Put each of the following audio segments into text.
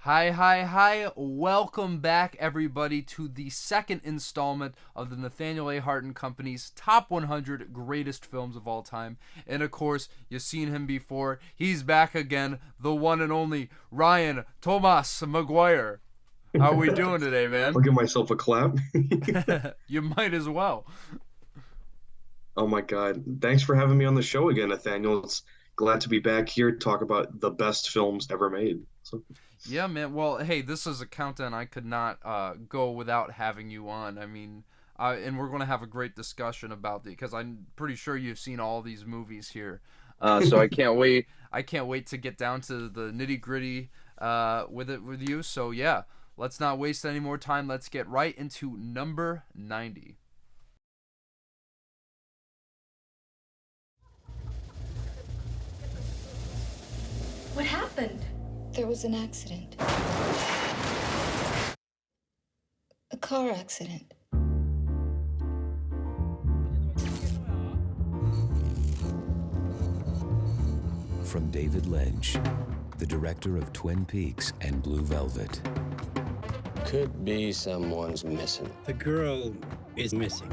Hi, hi, hi. Welcome back, everybody, to the second installment of the Nathaniel Ahart Company's Top 100 Greatest Films of All Time. And of course, you've seen him before. He's back again, the one and only Ryan Thomas Maguire. How are we doing today, I'll man? give myself a clap. You might as well. Oh my God. Thanks for having me on the show again, Nathaniel. It's glad to be back here to talk about the best films ever made. Yeah, man. Well, hey, this is a countdown I could not go without having you on. I mean, and we're going to have a great discussion about it because I'm pretty sure you've seen all these movies here. So I can't wait. I can't wait to get down to the nitty gritty with it with you. So yeah, let's not waste any more time. Let's get right into number 90. What happened? There was an accident. A car accident. From David Lynch, the director of Twin Peaks and Blue Velvet. Could be someone's missing. The girl is missing.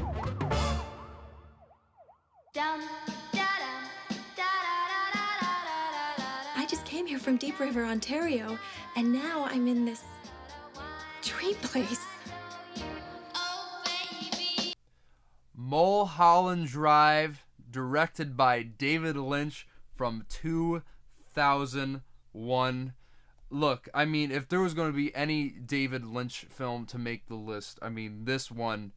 I just came here from Deep River, Ontario, and now I'm in this dream place. Mulholland Drive, directed by David Lynch from 2001. Look, I mean, if there was going to be any David Lynch film to make the list, I mean, this one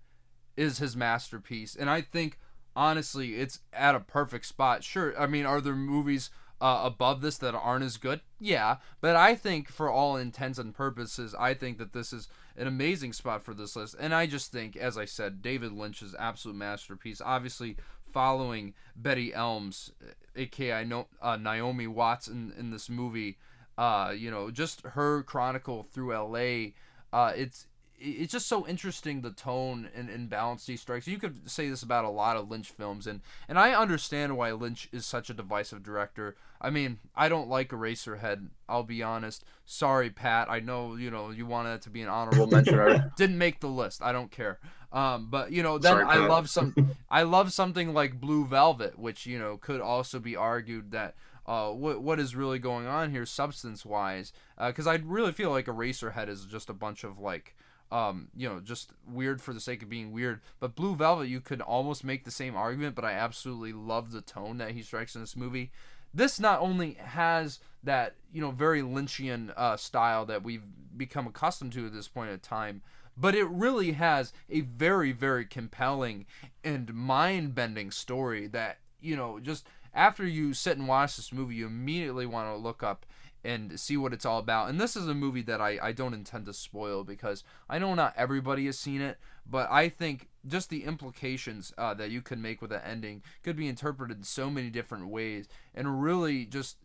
is his masterpiece. And I think, honestly, it's at a perfect spot. Sure, I mean, are there movies above this that aren't as good? Yeah, but I think for all intents and purposes, I think that this is an amazing spot for this list. And I just think, as I said, David Lynch's absolute masterpiece. Obviously, following Betty Elms, aka Naomi Watts in this movie, just her chronicle through LA. It's just so interesting, the tone and balance he strikes. You could say this about a lot of Lynch films, and I understand why Lynch is such a divisive director. I mean, I don't like Eraserhead, I'll be honest. Sorry, Pat. I know, you wanted it to be an honorable mention. I didn't make the list. I don't care. But then Sorry, I Pat. love something like Blue Velvet, which could also be argued that what is really going on here substance wise, because I really feel like Eraserhead is just a bunch of like just weird for the sake of being weird. But Blue Velvet, you could almost make the same argument, but I absolutely love the tone that he strikes in this movie. This not only has that, very Lynchian style that we've become accustomed to at this point in time, but it really has a very, very compelling and mind-bending story that, just after you sit and watch this movie, you immediately want to look up and see what it's all about. And this is a movie that I don't intend to spoil because I know not everybody has seen it, but I think just the implications that you could make with the ending could be interpreted in so many different ways, and really just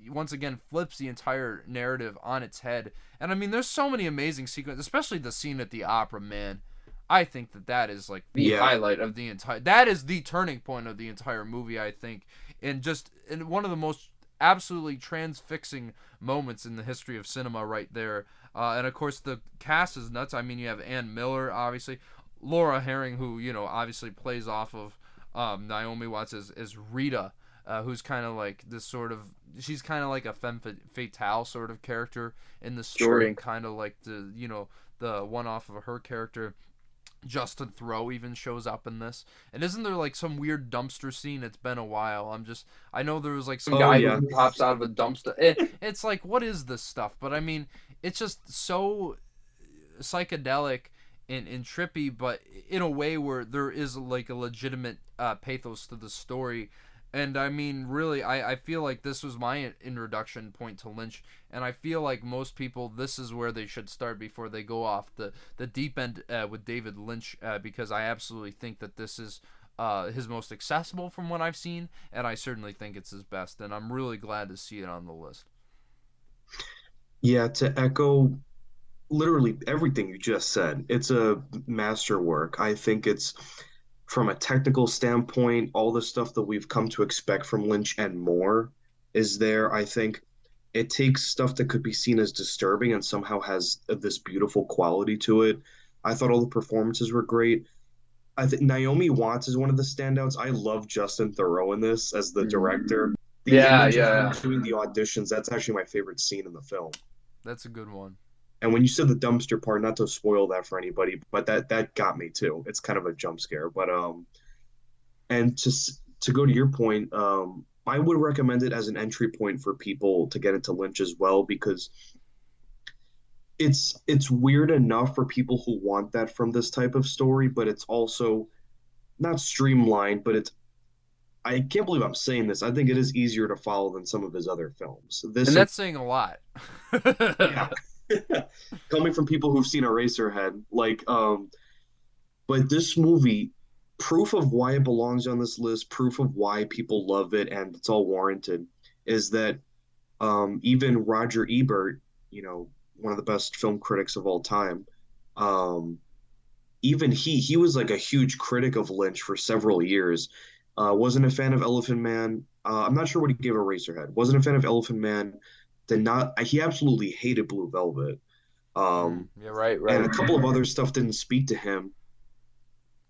once again flips the entire narrative on its head. And I mean, there's so many amazing sequences, especially the scene at the opera, man. I think that is like the Yeah. highlight of the entire. That is the turning point of the entire movie, I think, and one of the most absolutely transfixing moments in the history of cinema right there. And of course the cast is nuts. I mean, you have Ann Miller, obviously, Laura Herring, who obviously plays off of Naomi Watts as Rita, who's kind of like this sort of, she's kind of like a femme fatale sort of character in the story. Sure. And kind of like the one off of her character. Justin Throw even shows up in this. And isn't there like some weird dumpster scene? It's been a while. I know there was like some Oh, guy yeah. who pops out of a dumpster. It's like, what is this stuff? But I mean, it's just so psychedelic and trippy, but in a way where there is like a legitimate pathos to the story. And I mean, really, I feel like this was my introduction point to Lynch, and I feel like most people, this is where they should start before they go off the deep end with David Lynch, because I absolutely think that this is his most accessible from what I've seen, and I certainly think it's his best, and I'm really glad to see it on the list. Yeah, to echo literally everything you just said, it's a masterwork. I think it's from a technical standpoint, all the stuff that we've come to expect from Lynch and more is there. I think it takes stuff that could be seen as disturbing and somehow has this beautiful quality to it. I thought all the performances were great. I think Naomi Watts is one of the standouts. I love Justin Theroux in this as the director. The Yeah, image of yeah. him doing the auditions, that's actually my favorite scene in the film. That's a good one. And when you said the dumpster part, not to spoil that for anybody, but that got me too. It's kind of a jump scare, but and to go to your point, I would recommend it as an entry point for people to get into Lynch as well because it's weird enough for people who want that from this type of story, but it's also not streamlined, but it's I can't believe I'm saying this. I think it is easier to follow than some of his other films. This And that's saying a lot. yeah. Coming from people who've seen Eraserhead, but this movie, proof of why it belongs on this list, proof of why people love it, and it's all warranted, is that even Roger Ebert, one of the best film critics of all time, even he was like a huge critic of Lynch for several years. Wasn't a fan of Elephant Man. I'm not sure what he gave Eraserhead. Wasn't a fan of Elephant Man. He absolutely hated Blue Velvet. Yeah, right. And a couple of other stuff didn't speak to him.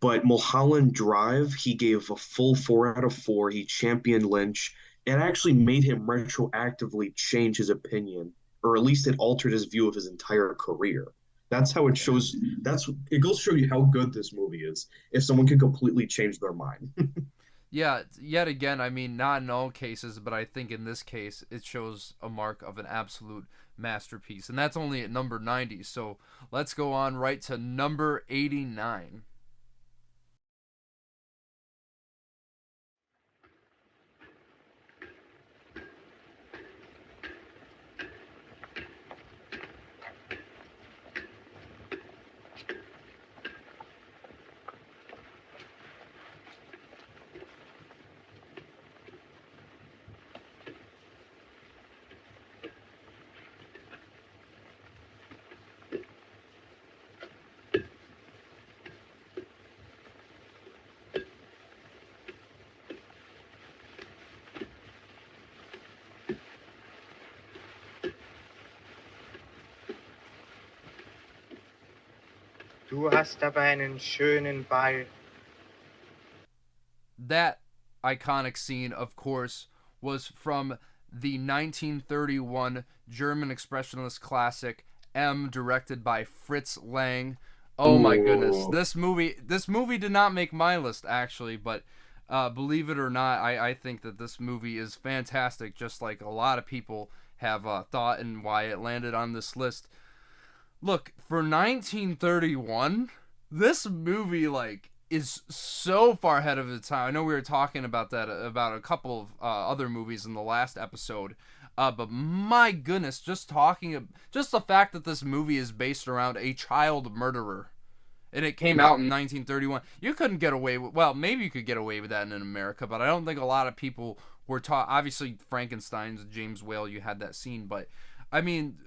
But Mulholland Drive, he gave a full 4 out of 4. He championed Lynch. It actually made him retroactively change his opinion, or at least it altered his view of his entire career. That's how it shows. It goes to show you how good this movie is. If someone can completely change their mind. Yeah, yet again, I mean, not in all cases, but I think in this case, it shows a mark of an absolute masterpiece. And that's only at number 90, so let's go on right to number 89. Du hast aber einen schönen Ball. That iconic scene, of course, was from the 1931 German expressionist classic M, directed by Fritz Lang. Oh my goodness, this movie did not make my list actually, but believe it or not, I think that this movie is fantastic, just like a lot of people have thought and why it landed on this list. Look, for 1931, this movie is so far ahead of its time. I know we were talking about that about a couple of other movies in the last episode, but my goodness, just the fact that this movie is based around a child murderer, and it came out in 1931. You couldn't get away with, well, maybe you could get away with that in America, but I don't think a lot of people were taught. Obviously, Frankenstein's James Whale, you had that scene, but I mean,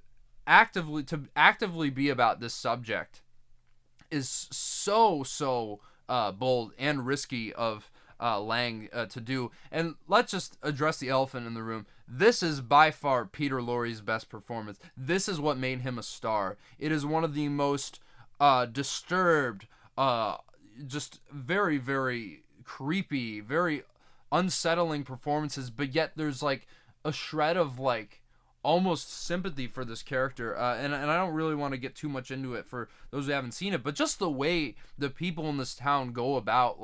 actively be about this subject is so bold and risky of Lang to do. And let's just address the elephant in the room. This is by far Peter Lorre's best performance. This is what made him a star. It is one of the most disturbed, just very, very creepy, very unsettling performances, but yet there's like a shred of almost sympathy for this character, and I don't really want to get too much into it for those who haven't seen it, but just the way the people in this town go about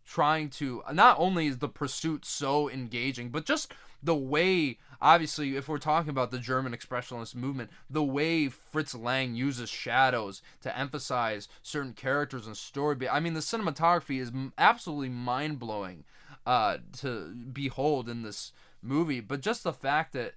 trying to, not only is the pursuit so engaging, but just the way, obviously, if we're talking about the German expressionist movement, the way Fritz Lang uses shadows to emphasize certain characters and story. I mean, the cinematography is absolutely mind-blowing to behold in this movie, but just the fact that,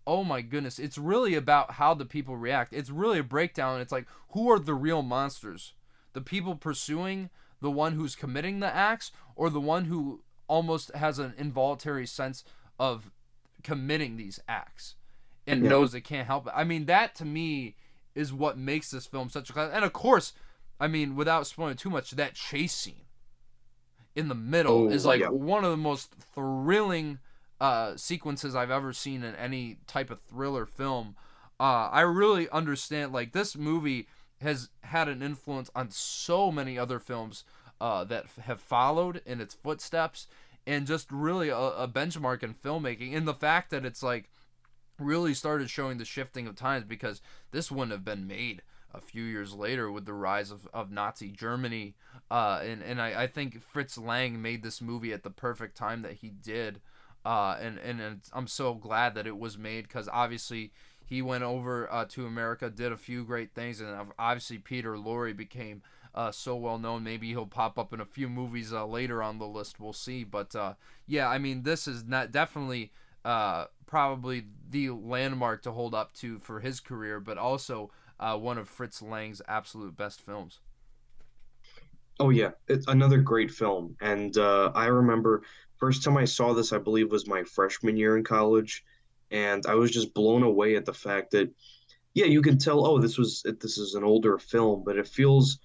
oh my goodness, it's really about how the people react. It's really a breakdown. It's like, who are the real monsters? The people pursuing the one who's committing the acts, or the one who almost has an involuntary sense of committing these acts and knows they can't help it? I mean, that to me is what makes this film such a classic. And of course, I mean, without spoiling too much, that chase scene in the middle is one of the most thrilling sequences I've ever seen in any type of thriller film. I really understand, like, this movie has had an influence on so many other films that have followed in its footsteps, and just really a benchmark in filmmaking. And the fact that it's like really started showing the shifting of times, because this wouldn't have been made a few years later with the rise of Nazi Germany. And I think Fritz Lang made this movie at the perfect time that he did. And I'm so glad that it was made, because obviously he went over to America, did a few great things, and obviously Peter Lorre became so well known. Maybe he'll pop up in a few movies later on the list. We'll see. But yeah, I mean, this is not definitely probably the landmark to hold up to for his career, but also one of Fritz Lang's absolute best films. Oh yeah, it's another great film. And I remember first time I saw this, I believe was my freshman year in college, and I was just blown away at the fact that yeah, you can tell, oh, this is an older film, but it feels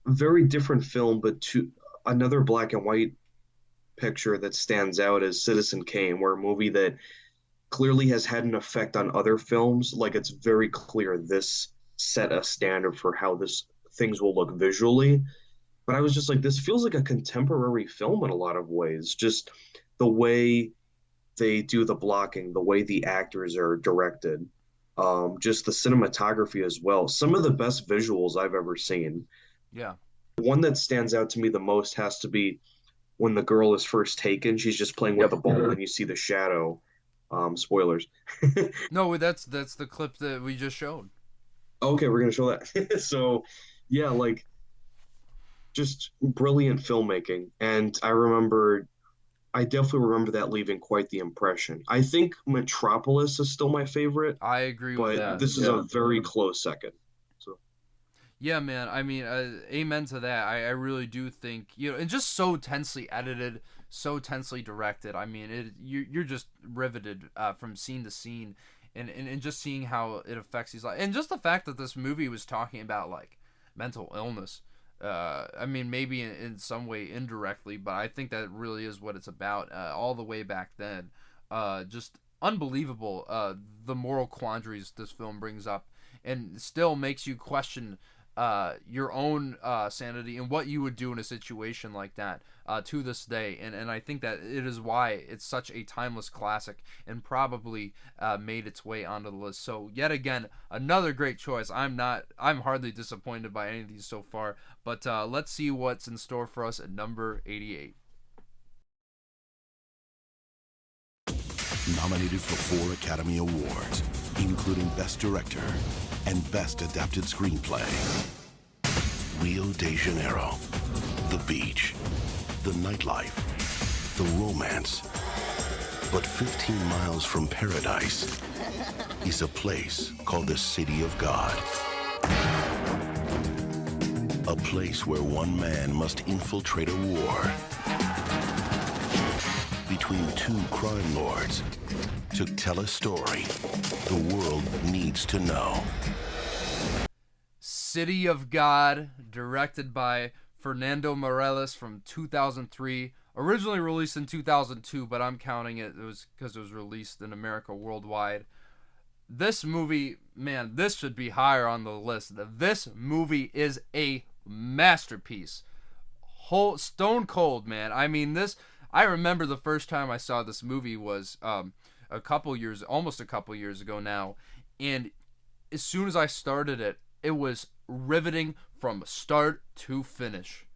very different film, but to another black and white picture that stands out is Citizen Kane, where a movie that clearly has had an effect on other films. Like it's very clear this set a standard for how this things will look visually. But I was just like, this feels like a contemporary film in a lot of ways. Just the way they do the blocking, the way the actors are directed, just the cinematography as well. Some of the best visuals I've ever seen. Yeah. One that stands out to me the most has to be when the girl is first taken. She's just playing with a ball, and you see the shadow. Spoilers. No, that's the clip that we just showed. Okay, we're gonna show that. So, yeah, like just brilliant filmmaking, and I definitely remember that leaving quite the impression. I think Metropolis is still my favorite, I agree with but that. this is a very close second. So, Yeah, man. I mean, amen to that. I really do think, and just so tensely edited, so tensely directed. I mean, you're just riveted from scene to scene, and just seeing how it affects these lives, and just the fact that this movie was talking about like mental illness. I mean, maybe in some way indirectly, but I think that really is what it's about. All the way back then, just unbelievable. The moral quandaries this film brings up, and still makes you question your own sanity and what you would do in a situation like that to this day. And I think that it is why it's such a timeless classic, and probably made its way onto the list. So yet again, another great choice. I'm hardly disappointed by any of these so far, but let's see what's in store for us at number 88. Nominated for 4 Academy Awards, including Best Director and Best Adapted Screenplay. Rio de Janeiro, the beach, the nightlife, the romance. But 15 miles from paradise is a place called the City of God. A place where one man must infiltrate a war between 2 crime lords to tell a story the world needs to know. City of God, directed by Fernando Meirelles from 2003. Originally released in 2002, but I'm counting it was because it was released in America worldwide. This movie, man, this should be higher on the list. This movie is a masterpiece. Stone cold, man. I mean, I remember the first time I saw this movie was almost a couple years ago now, and as soon as I started it, it was riveting from start to finish.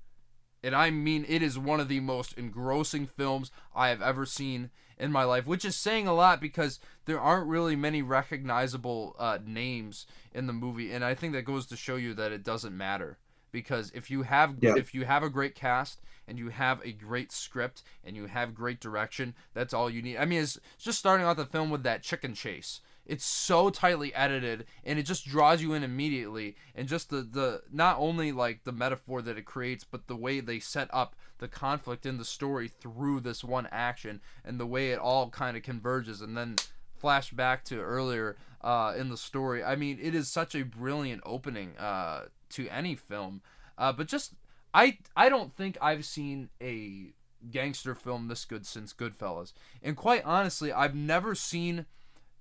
And I mean, it is one of the most engrossing films I have ever seen in my life, which is saying a lot because there aren't really many recognizable names in the movie, and I think that goes to show you that it doesn't matter. Because if you have a great cast and you have a great script and you have great direction, that's all you need. I mean, it's just starting off the film with that chicken chase. It's so tightly edited, and it just draws you in immediately. And just the not only like the metaphor that it creates, but the way they set up the conflict in the story through this one action, and the way it all kind of converges, and then flash back to earlier in the story. I mean, it is such a brilliant opening to any film. But just I don't think I've seen a gangster film this good since Goodfellas. And quite honestly, I've never seen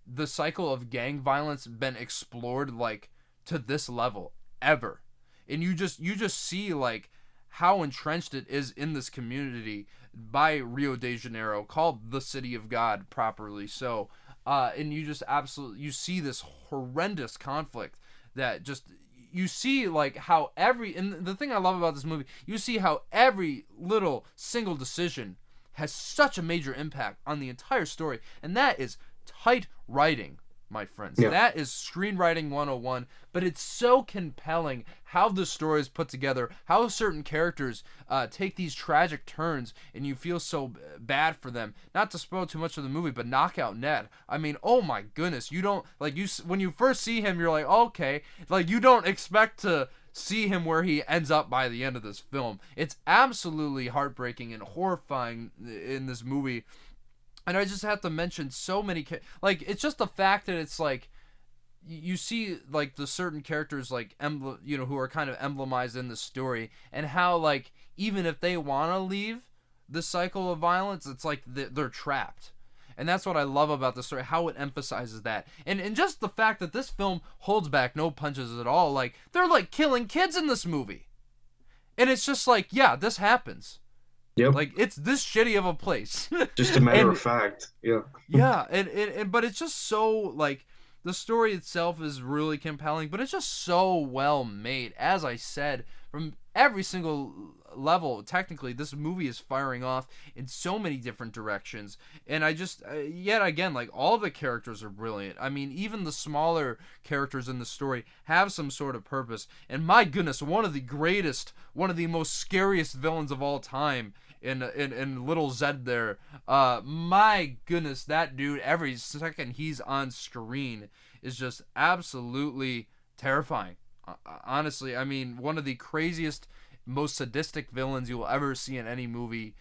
the cycle of gang violence been explored like to this level ever. And you just see like how entrenched it is in this community by Rio de Janeiro, called the City of God, properly so. And you just absolutely, you see this horrendous conflict that just, you see like how and the thing I love about this movie, you see how every little single decision has such a major impact on the entire story, and that is tight writing, my friends. Yeah. That is screenwriting 101, but it's so compelling how the story is put together, how certain characters take these tragic turns, and you feel so bad for them. Not to spoil too much of the movie, but Knockout Ned, I mean, oh my goodness, you don't, like, when you first see him, you're like, okay, like, you don't expect to see him where he ends up by the end of this film. It's absolutely heartbreaking and horrifying in this movie. And I just have to mention so many, like, it's just the fact that it's like, you see like the certain characters like who are kind of emblemized in the story, and how like even if they want to leave the cycle of violence, it's like they're trapped. And that's what I love about the story, how it emphasizes that. And just the fact that this film holds back no punches at all. Like, they're like killing kids in this movie. And it's just like, yeah, this happens. Yep. Like, it's this shitty of a place. Just a matter of fact. Yeah. Yeah, and but it's just so, like, the story itself is really compelling, but it's just so well made. As I said, from every single level, technically, this movie is firing off in so many different directions. And I just, yet again, like, all the characters are brilliant. I mean, even the smaller characters in the story have some sort of purpose. And my goodness, one of the most scariest villains of all time in Little Zed there. My goodness, that dude, every second he's on screen is just absolutely terrifying. Honestly, I mean, one of the craziest, most sadistic villains you will ever see in any movie,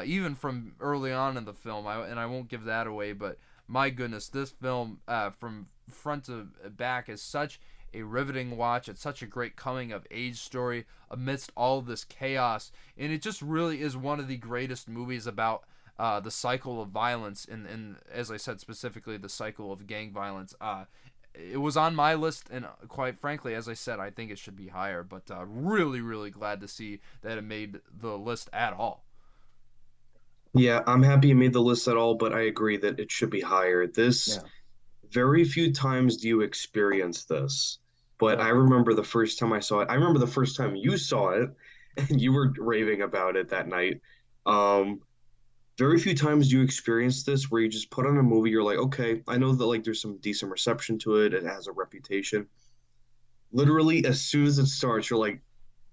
even from early on in the film. I won't give that away, but my goodness, this film from front to back is such a riveting watch. It's such a great coming of age story amidst all this chaos, and it just really is one of the greatest movies about the cycle of violence, and as I said, specifically the cycle of gang violence. It was on my list, and quite frankly, as I said, I think it should be higher, but really, really glad to see that it made the list at all. Yeah, I'm happy it made the list at all, but I agree that it should be higher. Very few times do you experience this, but I remember the first time I saw it. I remember the first time you saw it, and you were raving about it that night. Very few times do you experience this where you just put on a movie, you're like, okay, I know that like there's some decent reception to it, it has a reputation. Literally, as soon as it starts, you're like,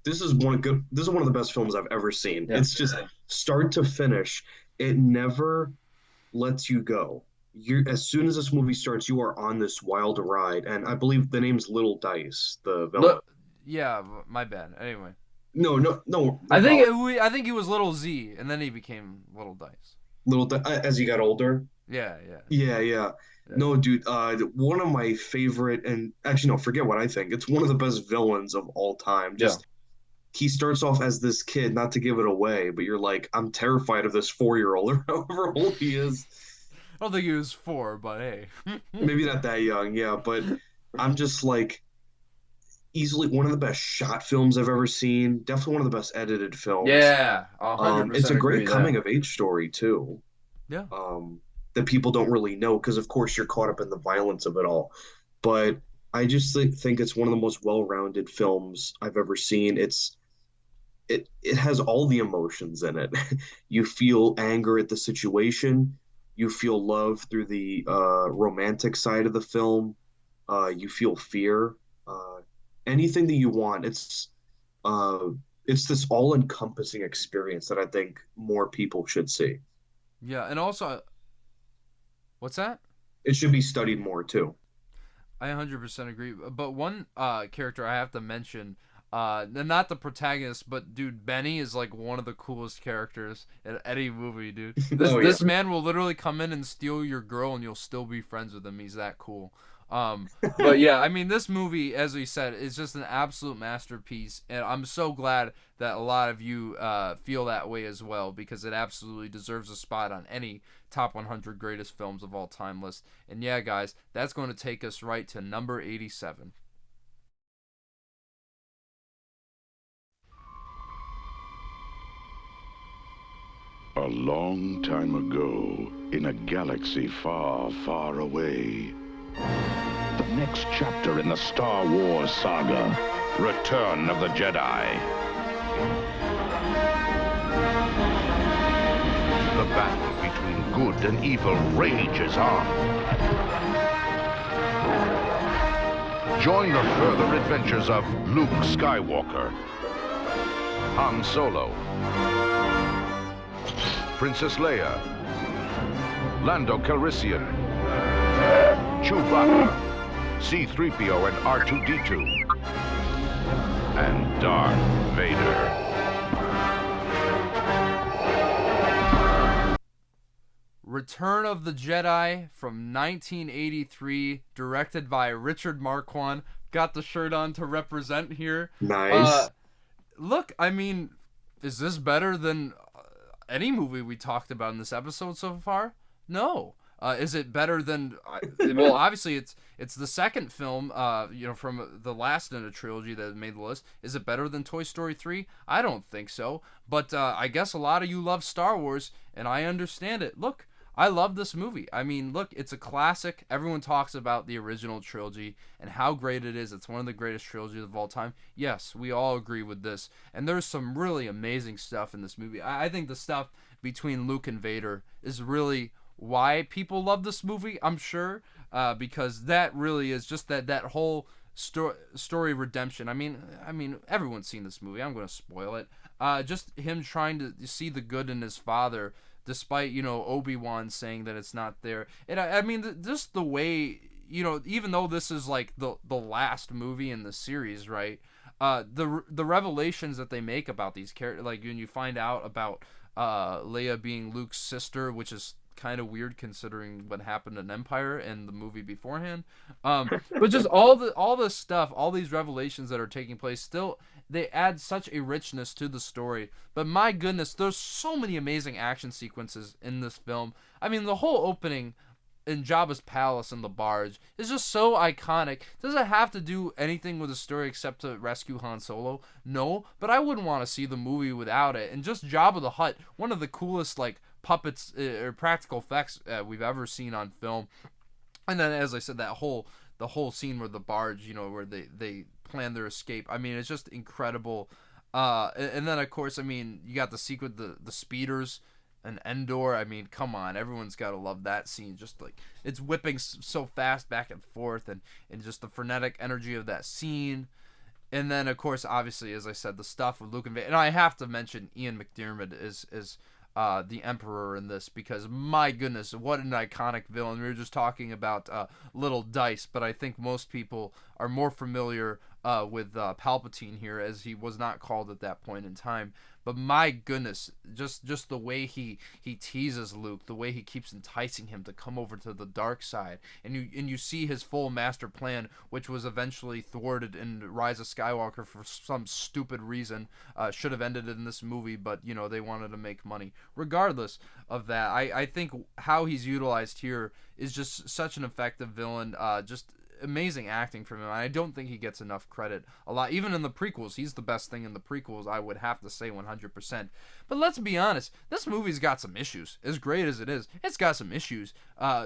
this is one of the best films I've ever seen. Yeah. It's just start to finish. It never lets you go. As soon as this movie starts, you are on this wild ride. And I believe the name's Little Dice, the villain. Yeah, my bad. Anyway. No. I think he was Little Z, and then he became Little Dice. As he got older. Yeah. No, dude. One of my favorite, and actually, no, forget what I think. It's one of the best villains of all time. He starts off as this kid, not to give it away, but you're like, I'm terrified of this 4-year-old or however old he is. I don't think he was 4, but hey. Maybe not that young, yeah. But I'm just like, easily one of the best shot films I've ever seen. Definitely one of the best edited films. Yeah, 100% it's a great coming of age story too. Yeah. That people don't really know because, of course, you're caught up in the violence of it all. But I just think it's one of the most well-rounded films I've ever seen. It has all the emotions in it. You feel anger at the situation. You feel love through the romantic side of the film. You feel fear. Anything that you want. It's this all-encompassing experience that I think more people should see. Yeah, and also, what's that? It should be studied more too. I 100% agree. But one character I have to mention, not the protagonist, but dude, Benny is like one of the coolest characters in any movie, dude. This man will literally come in and steal your girl, and you'll still be friends with him. He's that cool. But yeah, I mean, this movie, as we said, is just an absolute masterpiece, and I'm so glad that a lot of you feel that way as well, because it absolutely deserves a spot on any top 100 greatest films of all time list. And yeah, guys, that's going to take us right to number 87. A long time ago, in a galaxy far, far away. The next chapter in the Star Wars saga, Return of the Jedi. The battle between good and evil rages on. Join the further adventures of Luke Skywalker, Han Solo, Princess Leia, Lando Calrissian, Chewbacca, C-3PO and R2-D2, and Darth Vader. Return of the Jedi from 1983, directed by Richard Marquand. Got the shirt on to represent here. Nice. Look, I mean, is this better than any movie we talked about in this episode so far? No. Is it better than? Well, obviously it's the second film, from the last in a trilogy that made the list. Is it better than Toy Story 3? I don't think so. But I guess a lot of you love Star Wars, and I understand it. Look, I love this movie. I mean, look, it's a classic. Everyone talks about the original trilogy and how great it is. It's one of the greatest trilogies of all time. Yes, we all agree with this. And there's some really amazing stuff in this movie. I think the stuff between Luke and Vader is really why people love this movie, I'm sure, because that really is just that whole story redemption. I mean, everyone's seen this movie. I'm going to spoil it. Just him trying to see the good in his father, despite, Obi-Wan saying that it's not there. And I mean, just the way, even though this is like the last movie in the series, right? The revelations that they make about these characters, like when you find out about Leia being Luke's sister, which is kind of weird considering what happened in Empire and the movie beforehand. But just all this stuff, all these revelations that are taking place, still they add such a richness to the story. But my goodness, there's so many amazing action sequences in this film. I mean, the whole opening in Jabba's palace and the barge is just so iconic. Does it have to do anything with the story except to rescue Han Solo? No, but I wouldn't want to see the movie without it. And just Jabba the Hutt, one of the coolest puppets or practical effects we've ever seen on film. And then, as I said, the whole scene where the barge, where they plan their escape. I mean, it's just incredible. And then, of course, I mean, you got the sequence, the speeders and Endor. I mean, come on, everyone's got to love that scene. Just like it's whipping so fast back and forth, and just the frenetic energy of that scene. And then, of course, obviously, as I said, the stuff with Luke and Vader. And I have to mention Ian McDiarmid is the Emperor in this, because my goodness, what an iconic villain. We were just talking about Little Dice, but I think most people are more familiar with Palpatine here, as he was not called at that point in time. But my goodness, just the way he teases Luke, the way he keeps enticing him to come over to the dark side, and you see his full master plan, which was eventually thwarted in Rise of Skywalker for some stupid reason. Should have ended in this movie, but they wanted to make money. Regardless of that, I think how he's utilized here is just such an effective villain. Just amazing acting from him. I don't think he gets enough credit a lot. Even in the prequels, he's the best thing in the prequels, I would have to say 100%. But let's be honest, this movie's got some issues. As great as it is, it's got some issues.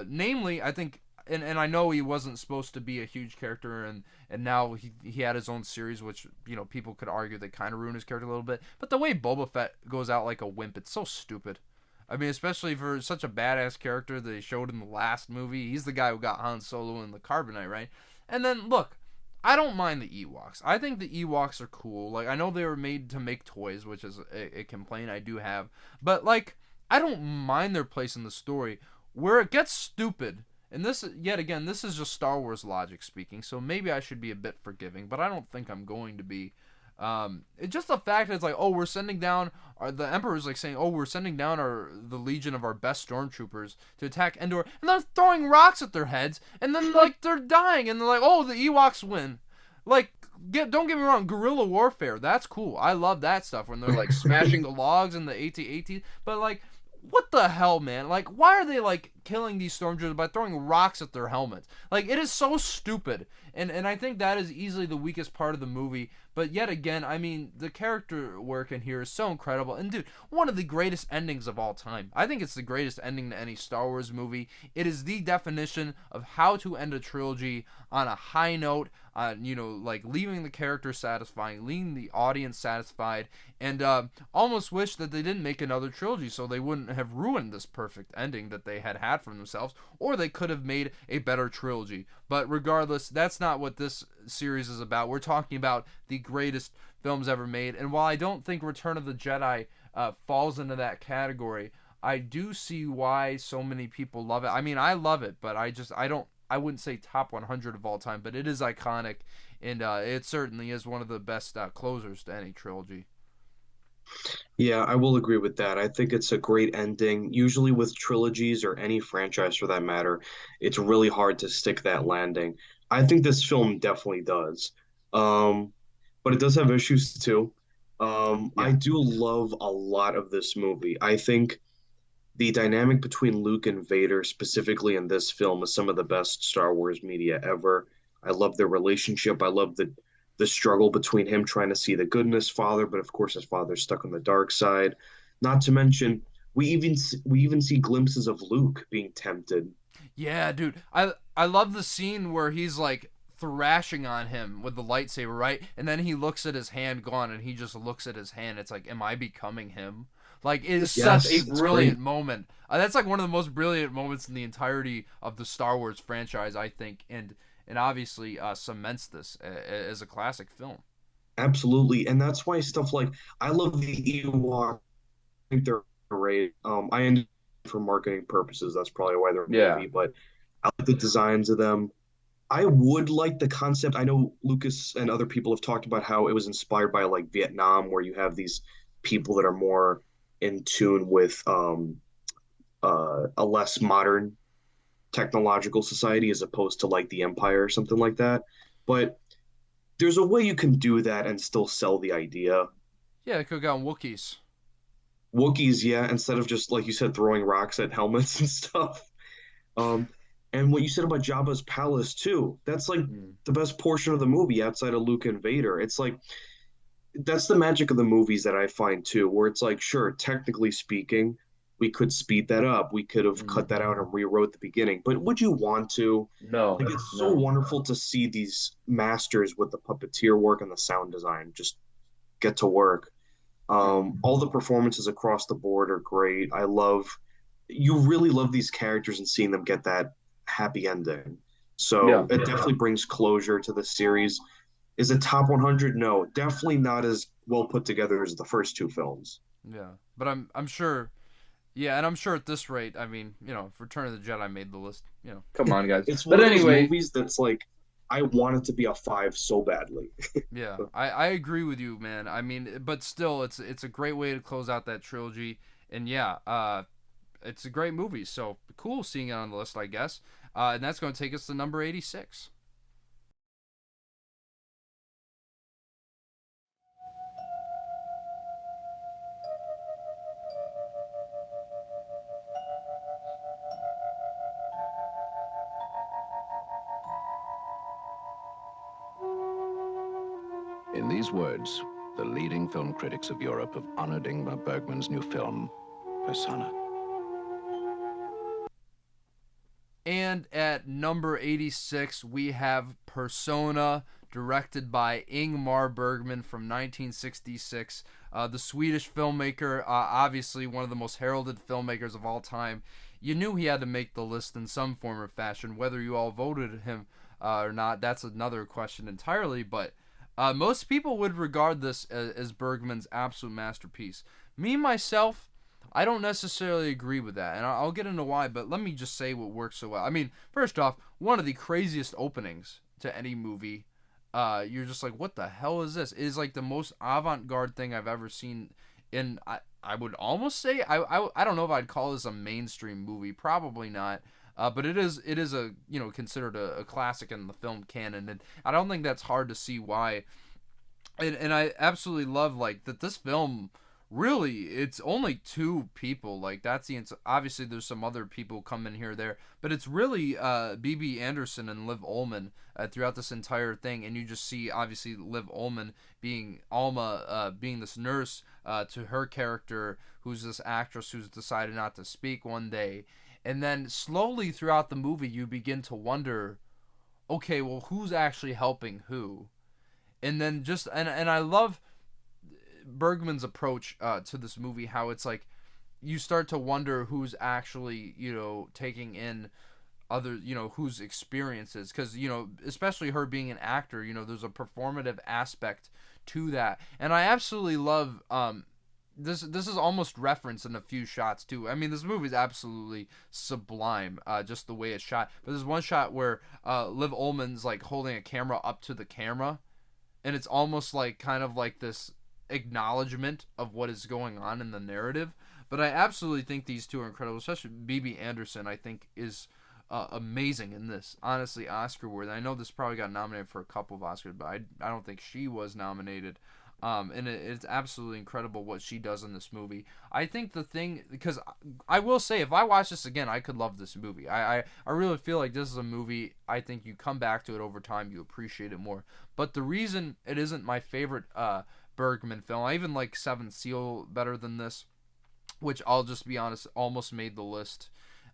Namely, I think, and I know he wasn't supposed to be a huge character, and now he had his own series, which, people could argue that kind of ruined his character a little bit. But the way Boba Fett goes out like a wimp, it's so stupid. I mean, especially for such a badass character that they showed in the last movie. He's the guy who got Han Solo in the carbonite, right? And then, look, I don't mind the Ewoks. I think the Ewoks are cool. Like, I know they were made to make toys, which is a complaint I do have. But, I don't mind their place in the story. Where it gets stupid, and this, yet again, this is just Star Wars logic speaking, so maybe I should be a bit forgiving, but I don't think I'm going to be. It's just the fact that it's like, oh, we're sending down the Emperor's like saying, oh, we're sending down the legion of our best stormtroopers to attack Endor, and they're throwing rocks at their heads, and then like they're dying, and they're like, oh, the Ewoks win. Like, don't get me wrong, guerrilla warfare, that's cool. I love that stuff when they're like smashing the logs in the AT-AT, but like, what the hell, man? Like, why are they like killing these stormtroopers by throwing rocks at their helmets? Like, it is so stupid, and I think that is easily the weakest part of the movie. But yet again, I mean, the character work in here is so incredible. And dude, one of the greatest endings of all time. I think it's the greatest ending to any Star Wars movie. It is the definition of how to end a trilogy on a high note, like leaving the character satisfying, leaving the audience satisfied, and almost wish that they didn't make another trilogy so they wouldn't have ruined this perfect ending that they had for themselves, or they could have made a better trilogy. But regardless, that's not what this series is about. We're talking about the greatest films ever made, and while I don't think Return of the Jedi falls into that category, I do see why so many people love it. I mean, I love it, but I wouldn't say top 100 of all time, but it is iconic, and it certainly is one of the best closers to any trilogy. Yeah, I will agree with that. I think it's a great ending. Usually with trilogies or any franchise for that matter, it's really hard to stick that landing. I think this film definitely does. But it does have issues too. I do love a lot of this movie. I think the dynamic between Luke and Vader, specifically in this film, is some of the best Star Wars media ever. I love their relationship. I love the struggle between him trying to see the good in his father, but of course his father's stuck on the dark side. Not to mention, we even see glimpses of Luke being tempted. Yeah, dude. I love the scene where he's like thrashing on him with the lightsaber, right? And then he looks at his hand gone, and he just looks at his hand. It's like, am I becoming him? Like, it is such a brilliant moment. That's like one of the most brilliant moments in the entirety of the Star Wars franchise, I think, and obviously cements this as a classic film. Absolutely, and that's why stuff like I love the Ewok. I think they're great. I ended for marketing purposes. That's probably why they're a movie, but I like the designs of them. I would like the concept. I know Lucas and other people have talked about how it was inspired by like Vietnam, where you have these people that are more in tune with a less modern technological society as opposed to like the Empire or something like that. But there's a way you can do that and still sell the idea. Yeah, it could have gone Wookiees. Wookiees, yeah, instead of just like you said, throwing rocks at helmets and stuff. And what you said about Jabba's palace too, that's like the best portion of the movie outside of Luke and Vader. It's like that's the magic of the movies that I find too, where it's like, sure, technically speaking, we could speed that up. We could have cut that out and rewrote the beginning. But would you want to? No. Like, it's so wonderful to see these masters with the puppeteer work and the sound design just get to work. All the performances across the board are great. You really love these characters and seeing them get that happy ending. So it definitely brings closure to the series. Is it top 100? No, definitely not as well put together as the first two films. Yeah, but I'm sure. Yeah, and I'm sure at this rate, I mean, if Return of the Jedi made the list, Come on, guys. It's one of those movies that's like, I want it to be a 5 so badly. Yeah, I agree with you, man. I mean, but still, it's a great way to close out that trilogy, and it's a great movie. So cool seeing it on the list, I guess. And that's going to take us to number 86. In these words, the leading film critics of Europe have honored Ingmar Bergman's new film, Persona. And at number 86, we have Persona, directed by Ingmar Bergman from 1966. The Swedish filmmaker, obviously one of the most heralded filmmakers of all time. You knew he had to make the list in some form or fashion. Whether you all voted him or not, that's another question entirely, but most people would regard this as Bergman's absolute masterpiece. Me, myself, I don't necessarily agree with that, and I'll get into why, but let me just say what works so well. I mean, first off, one of the craziest openings to any movie you're just like, what the hell is this? It is like the most avant-garde thing I've ever seen. And I would almost say, I don't know if I'd call this a mainstream movie. Probably not. But it is a, considered a classic in the film canon. And I don't think that's hard to see why. And I absolutely love, like, that this film, really, it's only two people. Like, that's obviously there's some other people come in here or there, but it's really B.B. Anderson and Liv Ullmann throughout this entire thing. And you just see, obviously, Liv Ullmann being Alma, being this nurse to her character, who's this actress who's decided not to speak one day. And then slowly throughout the movie, you begin to wonder, okay, well, who's actually helping who? And then just, and I love Bergman's approach to this movie, how it's like you start to wonder who's actually, taking in other, whose experiences, because, especially her being an actor, there's a performative aspect to that. And I absolutely love this is almost referenced in a few shots too. I mean, this movie is absolutely sublime, just the way it's shot. But there's one shot where Liv Ullmann's like holding a camera up to the camera, and it's almost like kind of like this acknowledgement of what is going on in the narrative. But I absolutely think these two are incredible, especially B.B. Anderson. I think is amazing in this. Honestly, Oscar worthy. I know this probably got nominated for a couple of Oscars, but I don't think she was nominated. And it's absolutely incredible what she does in this movie. I think the thing, because I will say, if I watch this again, I could love this movie. I really feel like this is a movie, I think you come back to it over time, you appreciate it more. But the reason it isn't my favorite Bergman film, I even like Seventh Seal better than this, which I'll just be honest, almost made the list.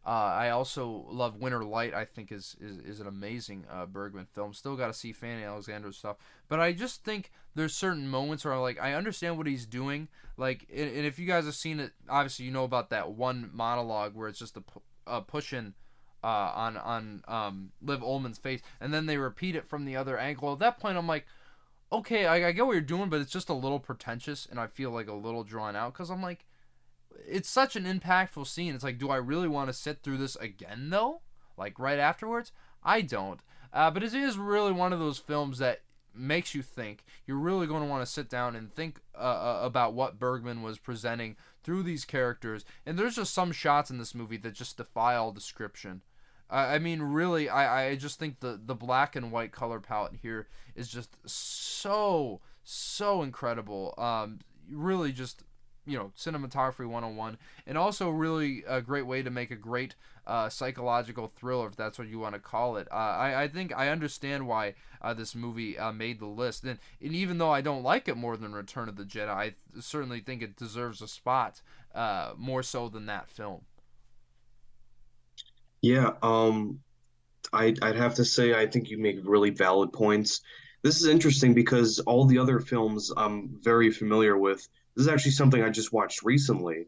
I also love Winter Light. I think is an amazing Bergman film. Still got to see Fanny Alexander's stuff, but I just think there's certain moments where I understand what he's doing. Like, and if you guys have seen it, obviously you know about that one monologue where it's just a push-in on Liv Ullmann's face, and then they repeat it from the other angle. At that point, I'm like, okay, I get what you're doing, but it's just a little pretentious, and I feel like a little drawn out, because I'm like, it's such an impactful scene. It's like, do I really want to sit through this again, though? Like, right afterwards? I don't. But it is really one of those films that makes you think. You're really going to want to sit down and think about what Bergman was presenting through these characters. And there's just some shots in this movie that just defy all description. I mean, really, I just think the black and white color palette here is just so incredible. Really just, cinematography 101, and also really a great way to make a great psychological thriller, if that's what you want to call it. I think I understand why this movie made the list, and even though I don't like it more than Return of the Jedi, I certainly think it deserves a spot more so than that film. Yeah, I'd have to say I think you make really valid points. This is interesting because all the other films I'm very familiar with. This is actually something I just watched recently.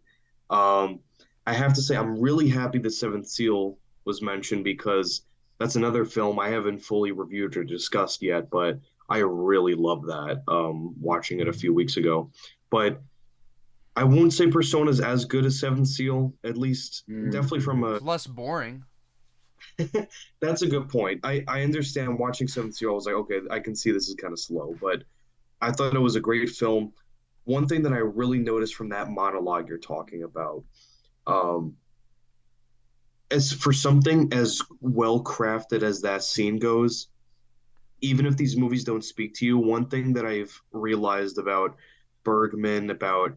I have to say I'm really happy that Seventh Seal was mentioned because that's another film I haven't fully reviewed or discussed yet, but I really love that, watching it a few weeks ago. But I won't say Persona's as good as Seventh Seal, at least definitely from a... It's less boring. That's a good point. I understand watching Seventh Seal, I was like, okay, I can see this is kind of slow, but I thought it was a great film. One thing that I really noticed from that monologue you're talking about, as for something as well crafted as that scene goes, even if these movies don't speak to you, one thing that I've realized about Bergman, about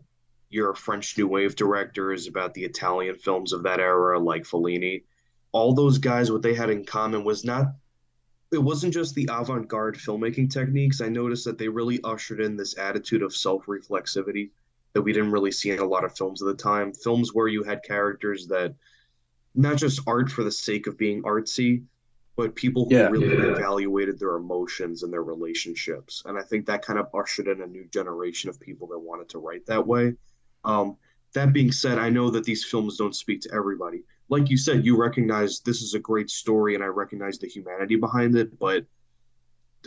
your French New Wave directors, about the Italian films of that era, like Fellini, all those guys, what they had in common was it wasn't just the avant-garde filmmaking techniques. I noticed that they really ushered in this attitude of self-reflexivity that we didn't really see in a lot of films at the time. Films where you had characters that, not just art for the sake of being artsy, but people who really evaluated their emotions and their relationships. And I think that kind of ushered in a new generation of people that wanted to write that way. That being said, I know that these films don't speak to everybody. Like you said, you recognize this is a great story and I recognize the humanity behind it, but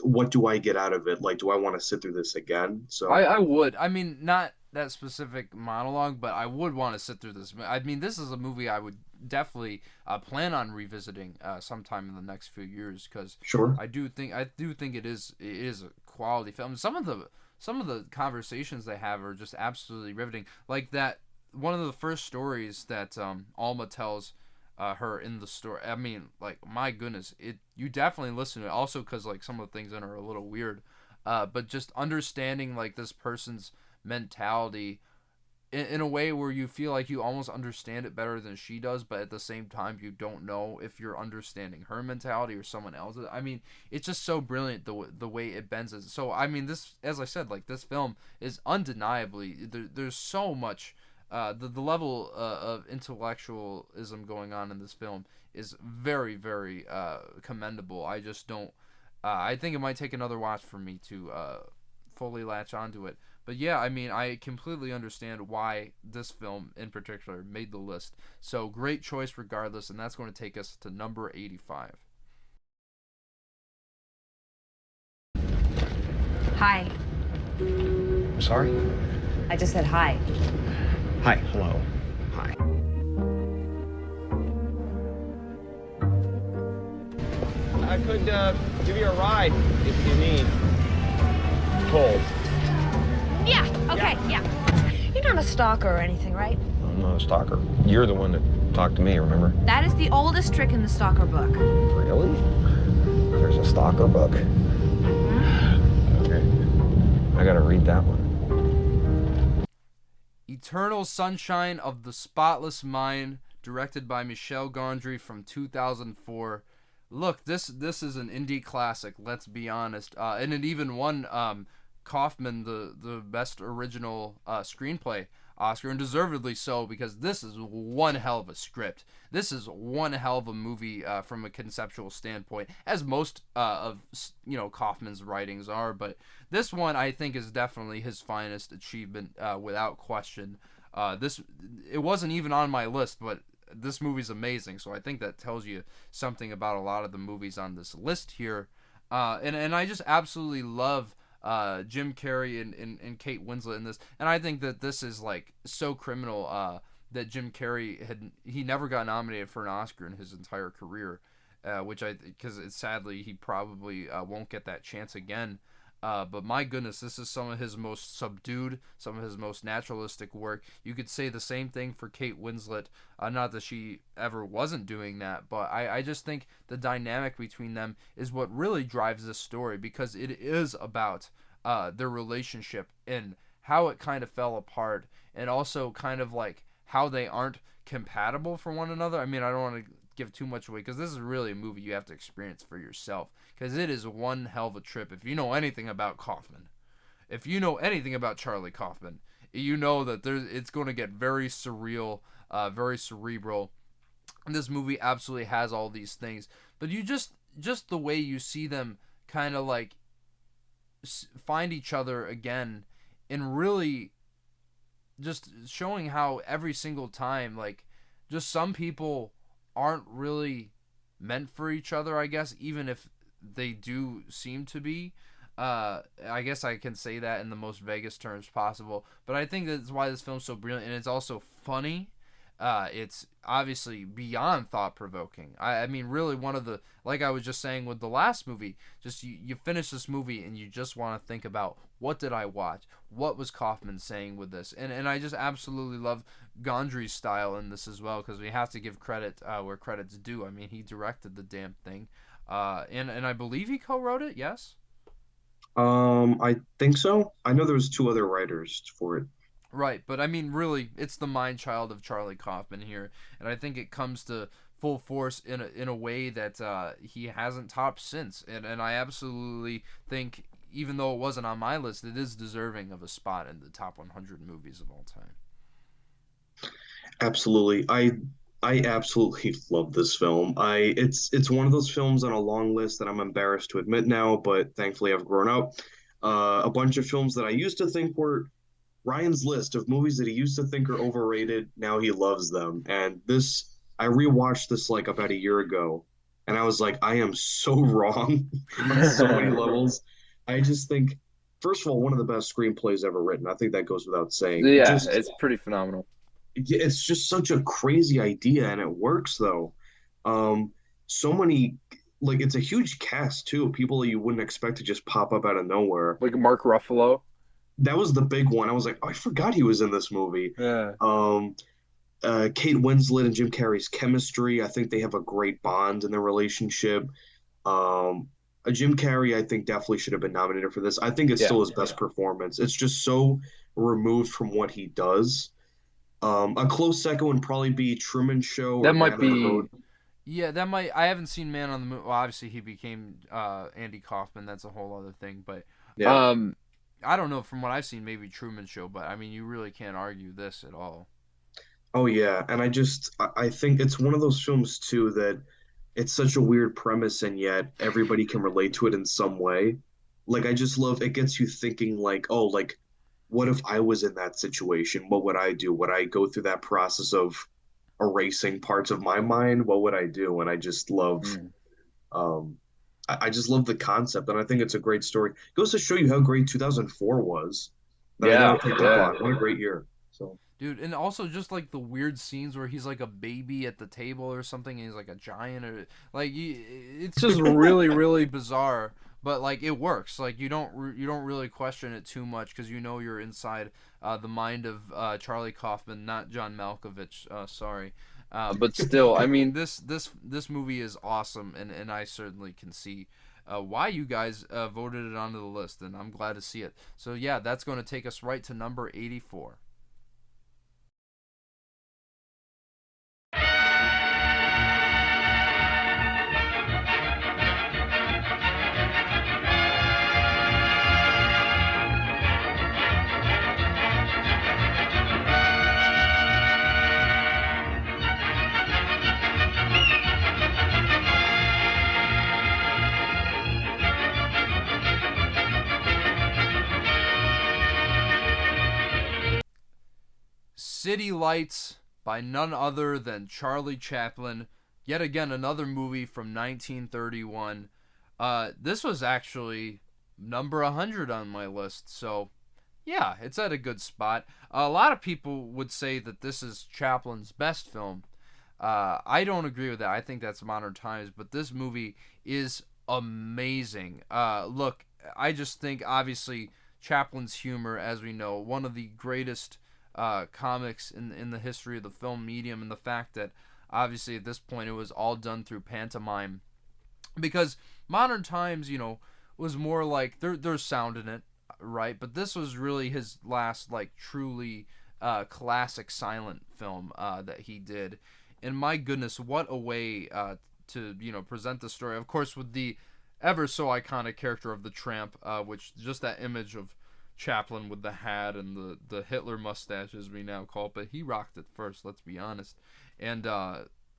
what do I get out of it? Like, do I want to sit through this again? So I would. I mean, not that specific monologue, but I would want to sit through this. I mean, this is a movie I would definitely plan on revisiting sometime in the next few years, because Sure. I do think it is a quality film. Some of the conversations they have are just absolutely riveting. Like that one of the first stories that Alma tells her in the story. I mean, like, my goodness, you definitely listen to it. Also, because like some of the things in it are a little weird, but just understanding like this person's mentality in a way where you feel like you almost understand it better than she does, but at the same time you don't know if you're understanding her mentality or someone else's. I mean, it's just so brilliant the way it bends it. So I mean, this, as I said, like, this film is undeniably, there's so much the level of intellectualism going on in this film is very, very commendable. I just don't I think it might take another watch for me to fully latch onto it. But yeah, I mean, I completely understand why this film in particular made the list. So great choice regardless, and that's going to take us to number 85. Hi. Sorry? I just said hi. Hi. Hello. Hi. I could give you a ride if you need. Toll. Yeah, okay, yeah. You're not a stalker or anything, right? I'm not a stalker. You're the one that talked to me, remember? That is the oldest trick in the stalker book. Really? There's a stalker book? Okay. I gotta read that one. Eternal Sunshine of the Spotless Mind, directed by Michel Gondry from 2004. Look, this is an indie classic, let's be honest. And it even won Kaufman the best original screenplay Oscar, and deservedly so, because this is one hell of a script. This is one hell of a movie from a conceptual standpoint, as most of Kaufman's writings are. But this one, I think, is definitely his finest achievement, without question. It wasn't even on my list, but this movie's amazing. So I think that tells you something about a lot of the movies on this list here. And I just absolutely love Jim Carrey and Kate Winslet in this, and I think that this is like so criminal that Jim Carrey he never got nominated for an Oscar in his entire career, because sadly he probably won't get that chance again. But my goodness, this is some of his most subdued, some of his most naturalistic work. You could say the same thing for Kate Winslet. Not that she ever wasn't doing that, but I just think the dynamic between them is what really drives this story, because it is about their relationship and how it kind of fell apart, and also kind of like how they aren't compatible for one another. I mean, I don't want to give too much away, because this is really a movie you have to experience for yourself, because it is one hell of a trip. If you know anything about Kaufman, if you know anything about Charlie Kaufman, you know that it's going to get very surreal, very cerebral. And this movie absolutely has all these things, but you just the way you see them kind of like find each other again, and really just showing how every single time, like, just some people aren't really meant for each other, I guess, even if they do seem to be. I guess I can say that in the most vaguest terms possible, but I think that's why this film's so brilliant, and it's also funny. It's obviously beyond thought-provoking. I mean, really, one of the, like I was just saying with the last movie, just you finish this movie and you just want to think about, what did I watch? What was Kaufman saying with this? And I just absolutely love Gondry's style in this as well, because we have to give credit where credit's due. I mean, he directed the damn thing, and I believe he co-wrote it. Yes. I think so. I know there was two other writers for it. Right, but I mean, really, it's the mind-child of Charlie Kaufman here, and I think it comes to full force in a way that he hasn't topped since, and I absolutely think, even though it wasn't on my list, it is deserving of a spot in the top 100 movies of all time. Absolutely. I absolutely love this film. It's one of those films on a long list that I'm embarrassed to admit now, but thankfully I've grown up. A bunch of films that I used to think were Ryan's list of movies that he used to think are overrated, now he loves them. And this, I rewatched this like about a year ago, and I was like, I am so wrong on so many levels. I just think, first of all, one of the best screenplays ever written. I think that goes without saying. Yeah, it's pretty phenomenal. It's just such a crazy idea, and it works though. Um, so many like it's a huge cast too, people that you wouldn't expect to just pop up out of nowhere. Like Mark Ruffalo. That was the big one. I was like, oh, I forgot he was in this movie. Yeah. Kate Winslet and Jim Carrey's chemistry. I think they have a great bond in their relationship. Jim Carrey, I think, definitely should have been nominated for this. I think it's still his best performance. It's just so removed from what he does. A close second would probably be Truman Show. That might be. Yeah, that might. I haven't seen Man on the Moon. Well, obviously he became Andy Kaufman. That's a whole other thing. But I don't know. From what I've seen, maybe Truman Show. But I mean, you really can't argue this at all. Oh yeah, and I think it's one of those films too that it's such a weird premise and yet everybody can relate to it in some way. Like I just love it gets you thinking like, oh, like what if I was in that situation? What would I do? Would I go through that process of erasing parts of my mind? What would I do? And I just love I just love the concept and I think it's a great story. It goes to show you how great 2004 was. What a great year. So dude, and also just like the weird scenes where he's like a baby at the table or something, and he's like a giant, or like it's just really, really bizarre. But like it works. Like you don't really question it too much because you know you're inside the mind of Charlie Kaufman, not John Malkovich. Sorry, but still, I mean this movie is awesome, and I certainly can see why you guys voted it onto the list, and I'm glad to see it. So yeah, that's going to take us right to number 84. City Lights by none other than Charlie Chaplin. Yet again, another movie from 1931. This was actually number 100 on my list, so yeah, it's at a good spot. A lot of people would say that this is Chaplin's best film. I don't agree with that. I think that's Modern Times, but this movie is amazing. Look, I just think, obviously, Chaplin's humor, as we know, one of the greatest comics in the history of the film medium, and the fact that obviously at this point it was all done through pantomime, because Modern Times, you know, was more like there's sound in it, right? But this was really his last like truly classic silent film that he did, and my goodness, what a way to, you know, present the story. Of course, with the ever so iconic character of the Tramp, which just that image of Chaplin with the hat and the Hitler mustache, as we now call it, but he rocked it first, let's be honest. And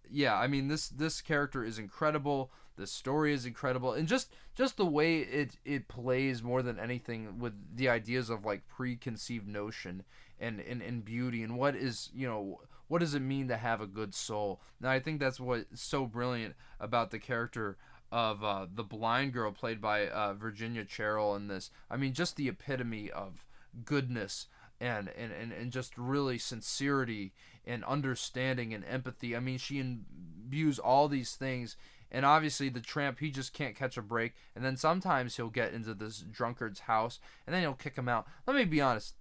yeah, I mean, this character is incredible, the story is incredible, and just the way it plays more than anything with the ideas of like preconceived notion and beauty, and what is, you know, what does it mean to have a good soul. Now I think that's what's so brilliant about the character of the blind girl played by Virginia Cherrill in this. I mean, just the epitome of goodness and just really sincerity and understanding and empathy. I mean, she imbues all these things, and obviously the Tramp, he just can't catch a break, and then sometimes he'll get into this drunkard's house, and then he'll kick him out. Let me be honest,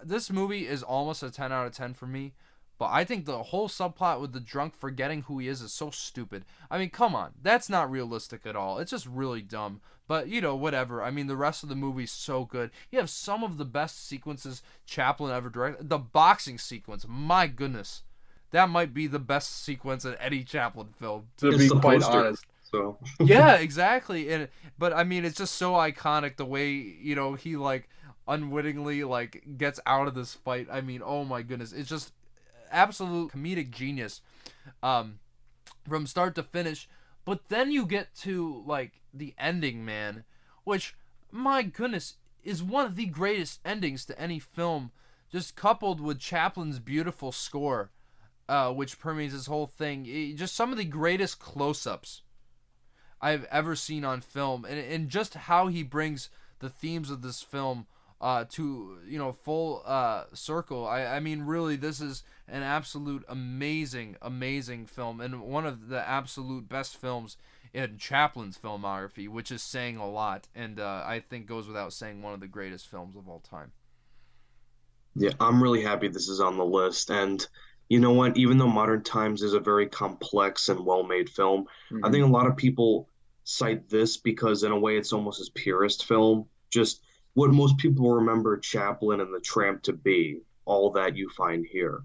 this movie is almost a 10 out of 10 for me. But I think the whole subplot with the drunk forgetting who he is so stupid. I mean, come on. That's not realistic at all. It's just really dumb. But, you know, whatever. I mean, the rest of the movie's so good. You have some of the best sequences Chaplin ever directed. The boxing sequence, my goodness. That might be the best sequence in any Chaplin film, to be quite honest. So. Yeah, exactly. But, I mean, it's just so iconic the way, you know, he, like, unwittingly, like, gets out of this fight. I mean, oh my goodness. It's just absolute comedic genius from start to finish. But then you get to like the ending, man, which, my goodness, is one of the greatest endings to any film, just coupled with Chaplin's beautiful score, which permeates his whole thing. Just some of the greatest close-ups I've ever seen on film, and just how he brings the themes of this film to full circle. I mean, really, this is an absolute amazing film, and one of the absolute best films in Chaplin's filmography, which is saying a lot, and I think goes without saying, one of the greatest films of all time. Yeah, I'm really happy this is on the list. And you know what? Even though Modern Times is a very complex and well-made film, I think a lot of people cite this because, in a way, it's almost his purest film. Just what most people remember Chaplin and The Tramp to be, all that you find here.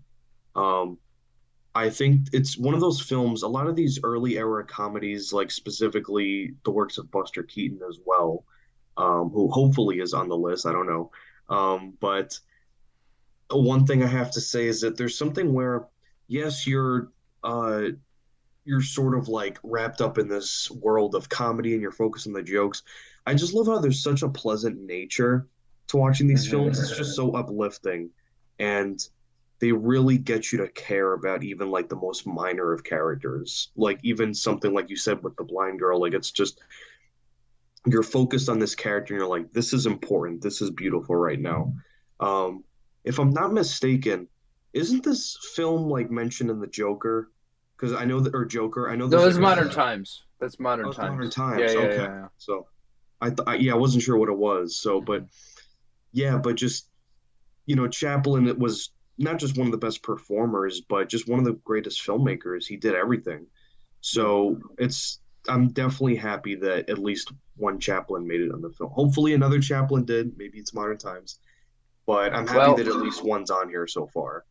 Um, I think it's one of those films, a lot of these early era comedies, like specifically the works of Buster Keaton as well, who hopefully is on the list. I don't know. But one thing I have to say is that there's something where, yes, you're sort of like wrapped up in this world of comedy and you're focused on the jokes. I just love how there's such a pleasant nature to watching these films. It's just so uplifting, and they really get you to care about even like the most minor of characters. Like even something like you said with the blind girl, like it's just you're focused on this character and you're like, this is important, this is beautiful right now. If I'm not mistaken, isn't this film like mentioned in the Joker? Because I know that, or Joker, I know No, there's that's like Modern Times. That's Modern oh, Times. Modern Times. Yeah, Okay. yeah. So I wasn't sure what it was. So, but yeah, but just Chaplin, it was not just one of the best performers, but just one of the greatest filmmakers. He did everything. So I'm definitely happy that at least one Chaplin made it on the film. Hopefully another Chaplin did. Maybe it's Modern Times. But I'm happy that at least one's on here so far.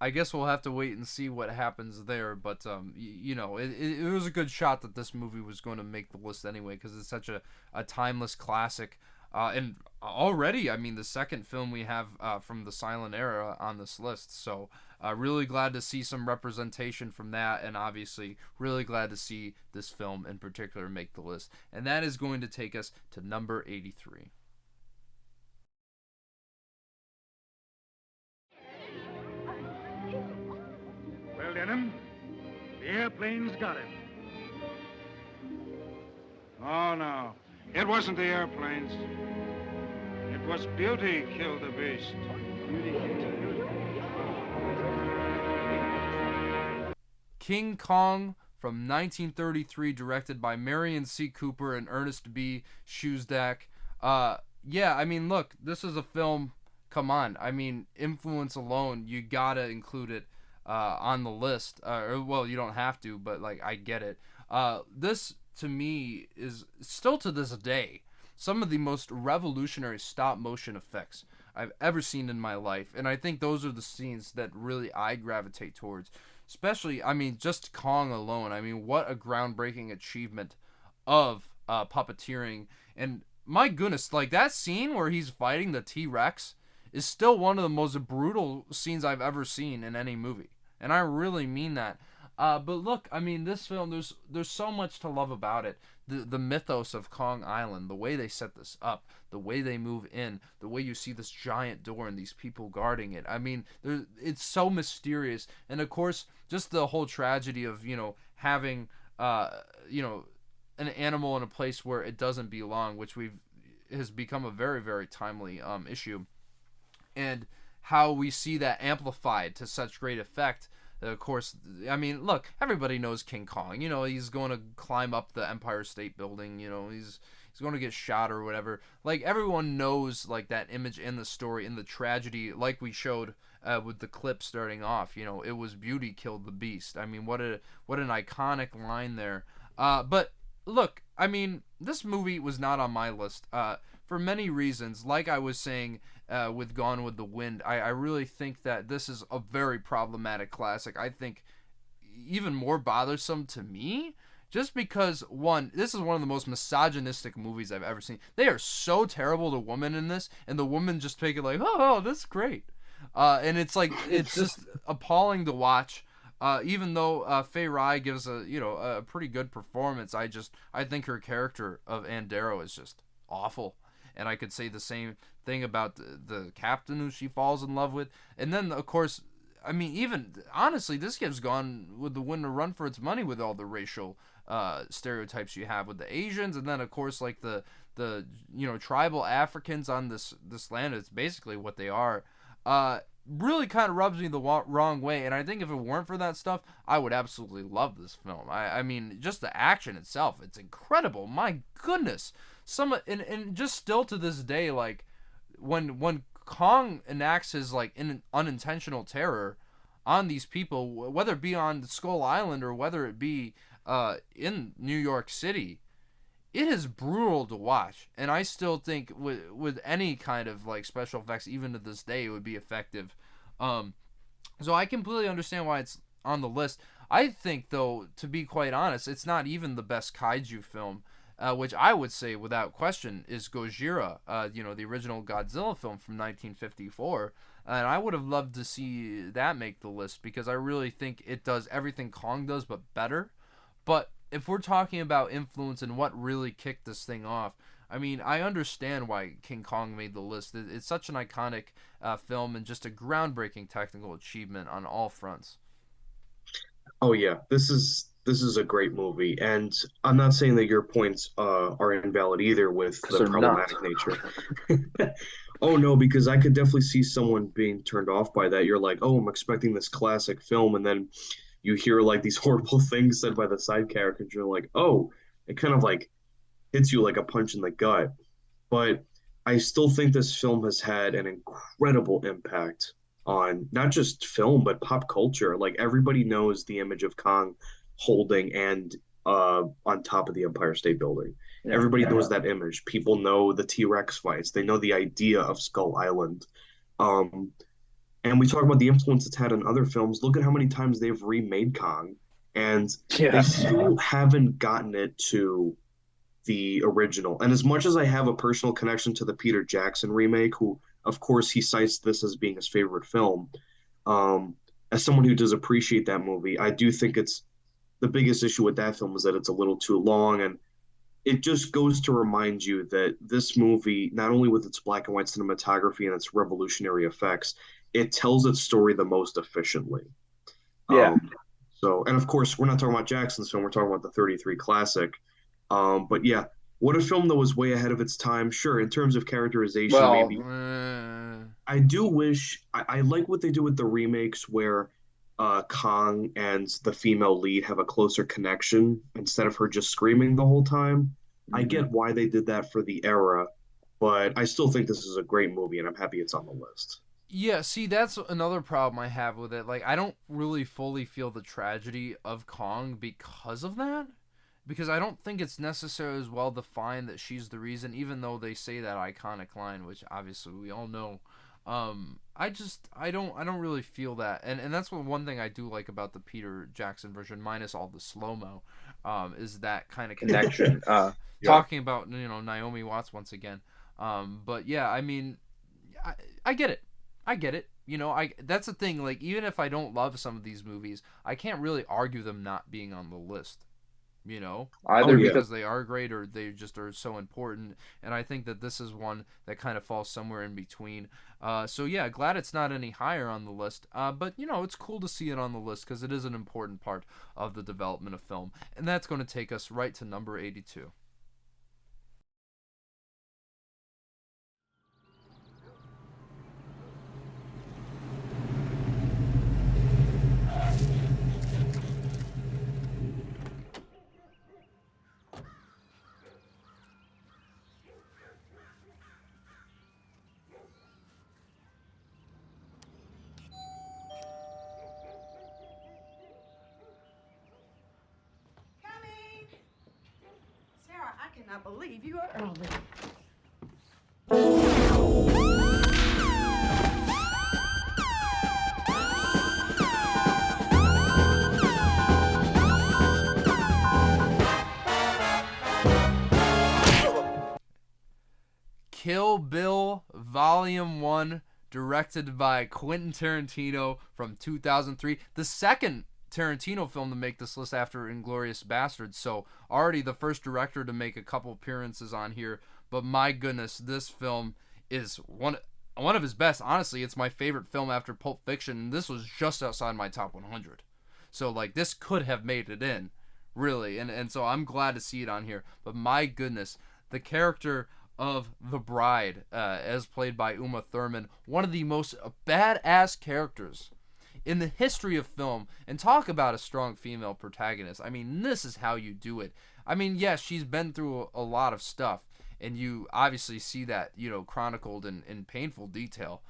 I guess we'll have to wait and see what happens there, but it was a good shot that this movie was going to make the list anyway, because it's such a timeless classic, and already, I mean, the second film we have from the silent era on this list, so really glad to see some representation from that, and obviously really glad to see this film in particular make the list, and that is going to take us to number 83. Well, Denham, the airplane's got him. Oh, no. It wasn't the airplanes. It was beauty killed the beast. King Kong from 1933, directed by Marion C. Cooper and Ernest B. Shustak. Yeah, I mean, look, this is a film, come on. I mean, influence alone, you gotta include it on the list. Well, you don't have to, but like I get it. This to me is still to this day some of the most revolutionary stop motion effects I've ever seen in my life, and I think those are the scenes that really I gravitate towards. Especially, I mean, just Kong alone. I mean, what a groundbreaking achievement of puppeteering. And my goodness, like that scene where he's fighting the T-Rex is still one of the most brutal scenes I've ever seen in any movie. And I really mean that. But look, I mean, this film, there's so much to love about it. The mythos of Kong Island, the way they set this up, the way they move in, the way you see this giant door and these people guarding it. I mean, it's so mysterious. And of course, just the whole tragedy of, having, an animal in a place where it doesn't belong, which has become a very, very timely issue. And how we see that amplified to such great effect. Of course, I mean, look, everybody knows King Kong. He's going to climb up the Empire State Building. He's going to get shot or whatever. Like, everyone knows, like, that image in the story, in the tragedy, like we showed with the clip starting off. It was beauty killed the beast. I mean, what an iconic line there. But look, I mean, this movie was not on my list for many reasons. Like I was saying with Gone with the Wind, I really think that this is a very problematic classic. I think even more bothersome to me, just because, one, this is one of the most misogynistic movies I've ever seen. They are so terrible to women in this, and the women just take it like, oh, that's great. And it's like, it's just appalling to watch. Even though Faye Rai gives a pretty good performance, I think her character of Ann Darrow is just awful. And I could say the same thing about the captain who she falls in love with. And then, of course, I mean, even, honestly, this gives Gone with the Wind a run for its money with all the racial stereotypes you have with the Asians. And then, of course, like the tribal Africans on this land. It's basically what they are. Really kind of rubs me the wrong way, and I think if it weren't for that stuff, I would absolutely love this film. I mean, just the action itself, it's incredible. My goodness, and just still to this day, like when Kong enacts his like unintentional terror on these people, whether it be on Skull Island or whether it be in New York City, it is brutal to watch. And I still think with any kind of like special effects, even to this day, it would be effective. So I completely understand why it's on the list. I think, though, to be quite honest, it's not even the best kaiju film, which I would say without question is Gojira, the original Godzilla film from 1954. And I would have loved to see that make the list because I really think it does everything Kong does, but better. But if we're talking about influence and what really kicked this thing off, I mean, I understand why King Kong made the list. It's such an iconic film and just a groundbreaking technical achievement on all fronts. Oh yeah, this is a great movie, and I'm not saying that your points are invalid either with the problematic nature. Oh no, because I could definitely see someone being turned off by that. You're like, oh, I'm expecting this classic film, and then you hear like these horrible things said by the side character, and you're like, oh, it kind of like hits you like a punch in the gut. But I still think this film has had an incredible impact on not just film but pop culture. Like everybody knows the image of Kong holding and on top of the Empire State Building. Yeah, everybody knows that image. People know the T-Rex fights. They know the idea of Skull Island. And we talk about the influence it's had on other films. Look at how many times they've remade Kong, and they still haven't gotten it to the original. And as much as I have a personal connection to the Peter Jackson remake, who, of course, he cites this as being his favorite film, as someone who does appreciate that movie, I do think it's the biggest issue with that film is that it's a little too long, and it just goes to remind you that this movie, not only with its black and white cinematography and its revolutionary effects, it tells its story the most efficiently. Yeah. And of course, we're not talking about Jackson's film, we're talking about the 33 classic. But yeah, what a film that was way ahead of its time. Sure, in terms of characterization, maybe. I do wish, I like what they do with the remakes where Kong and the female lead have a closer connection instead of her just screaming the whole time. Mm-hmm. I get why they did that for the era, but I still think this is a great movie, and I'm happy it's on the list. Yeah, see, that's another problem I have with it. Like, I don't really fully feel the tragedy of Kong because of that. Because I don't think it's necessarily as well defined that she's the reason, even though they say that iconic line, which obviously we all know. I don't really feel that, and that's one thing I do like about the Peter Jackson version, minus all the slow-mo, is that kind of connection. Talking about Naomi Watts once again, but yeah, I mean, I get it. That's the thing. Like, even if I don't love some of these movies, I can't really argue them not being on the list. Either because they are great or they just are so important. And I think that this is one that kind of falls somewhere in between. So yeah, glad it's not any higher on the list. But it's cool to see it on the list because it is an important part of the development of film. And that's going to take us right to number 82. I believe you are early. Kill Bill Volume 1, directed by Quentin Tarantino from 2003. The second Tarantino film to make this list after Inglourious Basterds, so already the first director to make a couple appearances on here. But my goodness, this film is one of his best. Honestly, it's my favorite film after Pulp Fiction, and this was just outside my top 100. So like, this could have made it in, really, and so I'm glad to see it on here. But my goodness, the character of the bride, as played by Uma Thurman, one of the most badass characters in the history of film. And talk about a strong female protagonist. I mean, this is how you do it. I mean, yes, she's been through a lot of stuff, and you obviously see that, chronicled in painful detail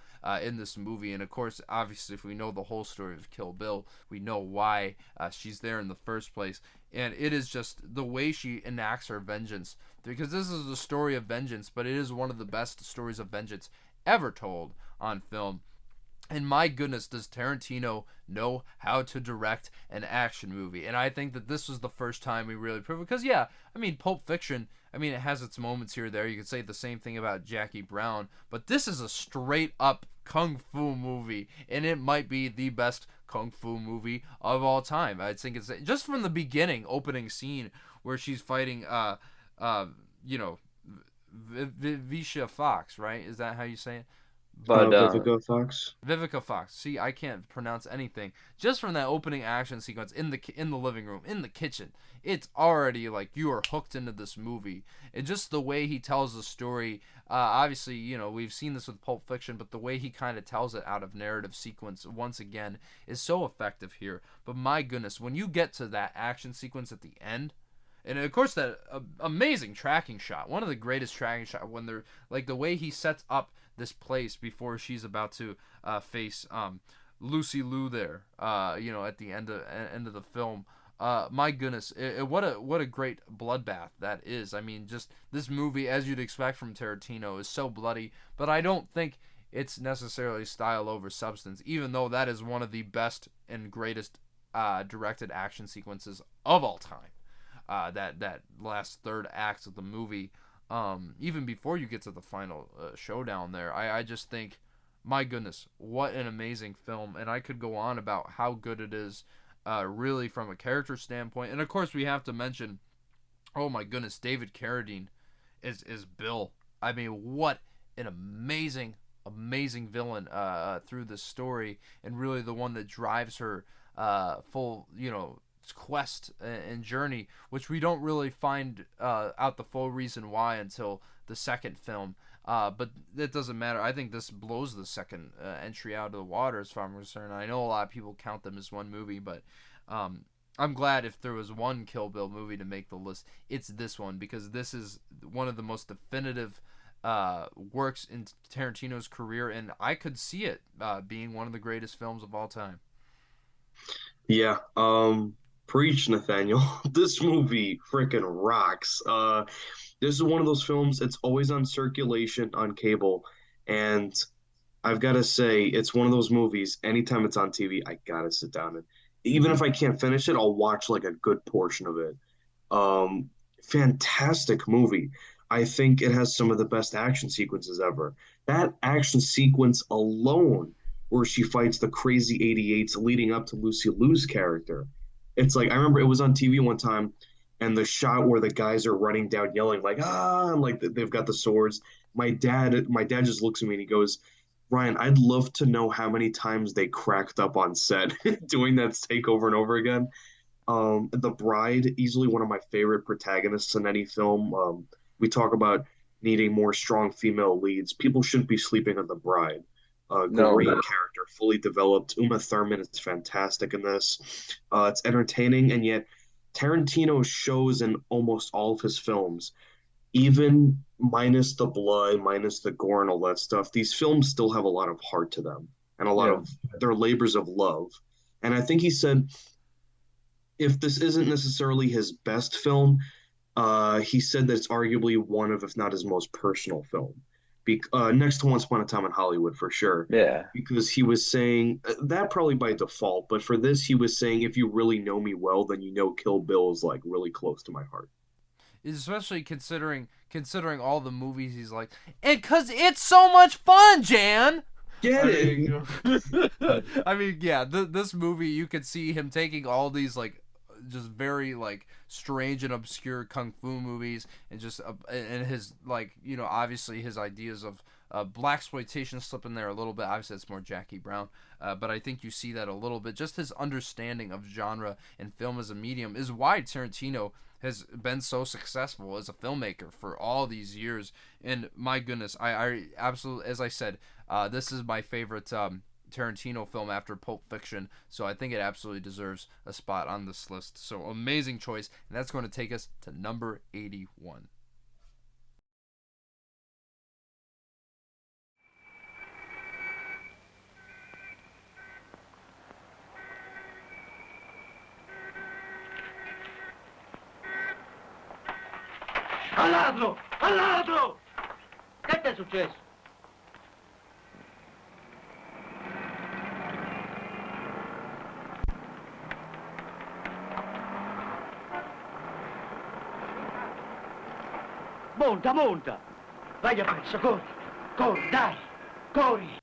in this movie. And of course, obviously, if we know the whole story of Kill Bill, we know why she's there in the first place. And it is just the way she enacts her vengeance, because this is a story of vengeance, but it is one of the best stories of vengeance ever told on film. And my goodness, does Tarantino know how to direct an action movie? And I think that this was the first time we really proved it. Because, yeah, I mean, Pulp Fiction, I mean, it has its moments here or there. You could say the same thing about Jackie Brown. But this is a straight-up kung fu movie. And it might be the best kung fu movie of all time. I think it's just from the beginning, opening scene, where she's fighting, Vivica Fox, right? Is that how you say it? But Vivica Fox. Vivica Fox. See, I can't pronounce anything. Just from that opening action sequence in the living room, in the kitchen, it's already like you are hooked into this movie. And just the way he tells the story, obviously, we've seen this with Pulp Fiction, but the way he kind of tells it out of narrative sequence once again is so effective here. But my goodness, when you get to that action sequence at the end, and of course that amazing tracking shot, one of the greatest tracking shots, when they're like the way he sets up this place before she's about to face Lucy Liu there, at the end of the film. My goodness, what a great bloodbath that is. I mean, just this movie, as you'd expect from Tarantino, is so bloody, but I don't think it's necessarily style over substance, even though that is one of the best and greatest directed action sequences of all time. That last third act of the movie, even before you get to the final showdown there, I just think, my goodness, what an amazing film. And I could go on about how good it is, really from a character standpoint. And of course we have to mention, oh my goodness, David Carradine is Bill. I mean, what an amazing villain through this story, and really the one that drives her full quest and journey, which we don't really find out the full reason why until the second film, but it doesn't matter. I think this blows the second entry out of the water as far as I'm concerned. I know a lot of people count them as one movie, but I'm glad if there was one Kill Bill movie to make the list, it's this one, because this is one of the most definitive works in Tarantino's career, and I could see it being one of the greatest films of all time. Yeah, preach, Nathaniel. This movie freaking rocks. This is one of those films, it's always on circulation on cable, and I've got to say, it's one of those movies, anytime it's on TV, I gotta sit down and, even if I can't finish it, I'll watch like a good portion of it. Fantastic movie. I think it has some of the best action sequences ever. That action sequence alone, where she fights the crazy 88s leading up to Lucy Liu's character. It's like, I remember it was on TV one time, and the shot where the guys are running down yelling like, and like they've got the swords. My dad just looks at me and he goes, Ryan, I'd love to know how many times they cracked up on set doing that take over and over again. The Bride, easily one of my favorite protagonists in any film. We talk about needing more strong female leads. People shouldn't be sleeping on The Bride. Great character, fully developed. Uma Thurman is fantastic in this. It's entertaining, and yet Tarantino shows in almost all of his films, even minus the blood, minus the gore and all that stuff, these films still have a lot of heart to them and a lot of their labors of love. And I think he said, if this isn't necessarily his best film, he said that it's arguably one of, if not his most personal film. Next to Once Upon a Time in Hollywood, for sure. Yeah. Because he was saying, that probably by default, but for this, he was saying, if you really know me well, then you know Kill Bill is like really close to my heart. Especially considering all the movies he's like, and because it's so much fun, Jan! Get it? I mean, yeah, this movie, you could see him taking all these, like, just very, like, strange and obscure kung fu movies, and just and his, like, obviously his ideas of blaxploitation slip in there a little bit. Obviously, it's more Jackie Brown, but I think you see that a little bit. Just his understanding of genre and film as a medium is why Tarantino has been so successful as a filmmaker for all these years. And my goodness, I absolutely, as I said, this is my favorite Tarantino film after Pulp Fiction, so I think it absolutely deserves a spot on this list. So amazing choice, and that's going to take us to number 81. Al ladro! Al ladro! Che ti è successo? Monta, monta! Vai appresso, corri! Corri, dai! Corri!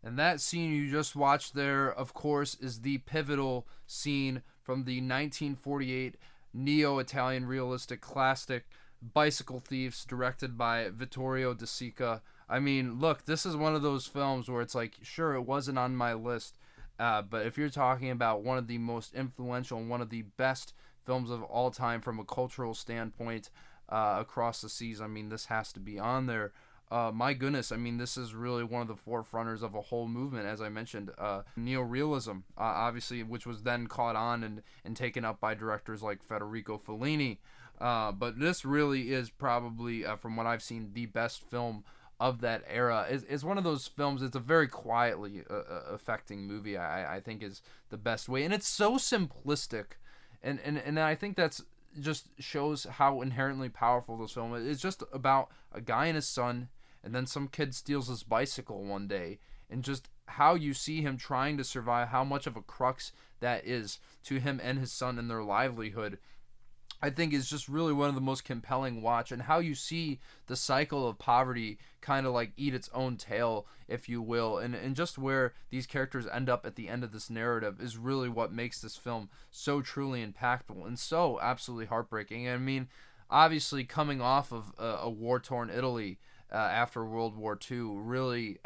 And that scene you just watched there, of course, is the pivotal scene from the 1948 neo-Italian realistic classic Bicycle Thieves, directed by Vittorio De Sica. I mean, look, this is one of those films where it's like, sure, it wasn't on my list, but if you're talking about one of the most influential and one of the best films of all time from a cultural standpoint across the seas, I mean, this has to be on there. My goodness, I mean, this is really one of the forefronters of a whole movement, as I mentioned, neorealism, obviously, which was then caught on and taken up by directors like Federico Fellini. But this really is probably, from what I've seen, the best film of that era. It's one of those films, it's a very quietly affecting movie, I think is the best way. And it's so simplistic. And I think that's just shows how inherently powerful this film is. It's just about a guy and his son, and then some kid steals his bicycle one day, and just how you see him trying to survive, how much of a crux that is to him and his son and their livelihood, I think is just really one of the most compelling watch, and how you see the cycle of poverty kind of like eat its own tail, if you will, and just where these characters end up at the end of this narrative is really what makes this film so truly impactful and so absolutely heartbreaking. I mean, obviously coming off of a war-torn Italy after World War II, really,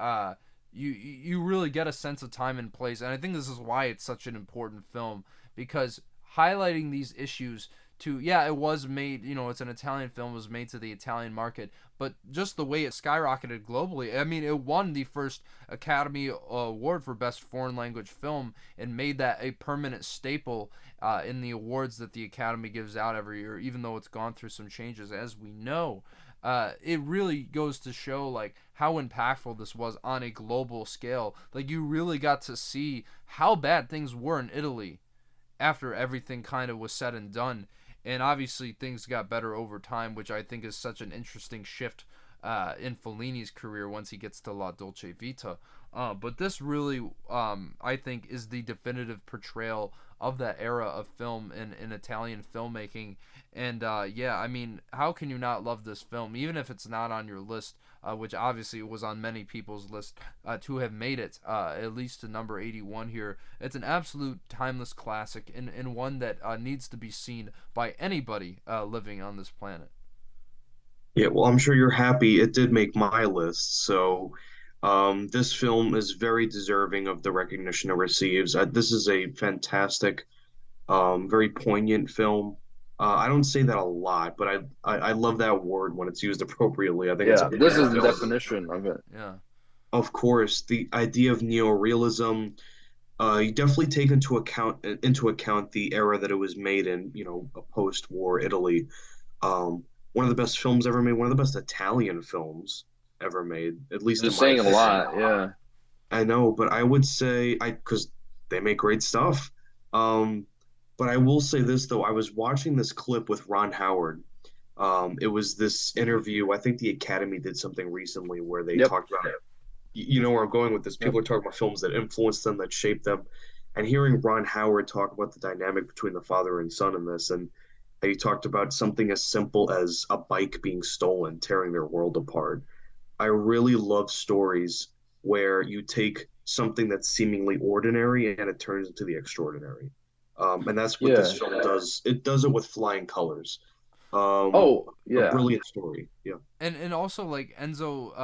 you really get a sense of time and place, and I think this is why it's such an important film, because highlighting these issues it was made, it's an Italian film, it was made to the Italian market, but just the way it skyrocketed globally, I mean, it won the first Academy Award for Best Foreign Language Film and made that a permanent staple in the awards that the Academy gives out every year, even though it's gone through some changes, as we know. It really goes to show, like, how impactful this was on a global scale. Like, you really got to see how bad things were in Italy after everything kind of was said and done. And obviously things got better over time, which I think is such an interesting shift in Fellini's career once he gets to La Dolce Vita. But this really, I think, is the definitive portrayal of that era of film in Italian filmmaking. And I mean, how can you not love this film, even if it's not on your list, which obviously was on many people's list, to have made it at least to number 81 here. It's an absolute timeless classic, and one that needs to be seen by anybody living on this planet. Yeah, well, I'm sure you're happy it did make my list. So this film is very deserving of the recognition it receives. This is a fantastic, very poignant film. I don't say that a lot, but I love that word when it's used appropriately. I think this is the definition of it. Yeah. Of course, the idea of neorealism, you definitely take into account the era that it was made in, a post-war Italy. One of the best films ever made, one of the best Italian films ever made, at least You're saying a lot, yeah. I know, but I would say because they make great stuff. But I will say this, though. I was watching this clip with Ron Howard. It was this interview. I think the Academy did something recently where they talked about it. You know where I'm going with this. People are talking about films that influenced them, that shaped them. And hearing Ron Howard talk about the dynamic between the father and son in this, and he talked about something as simple as a bike being stolen, tearing their world apart. I really love stories where you take something that's seemingly ordinary and it turns into the extraordinary. And that's what this film does. It does it with flying colors. Oh, A yeah. brilliant story. Yeah. And also like Enzo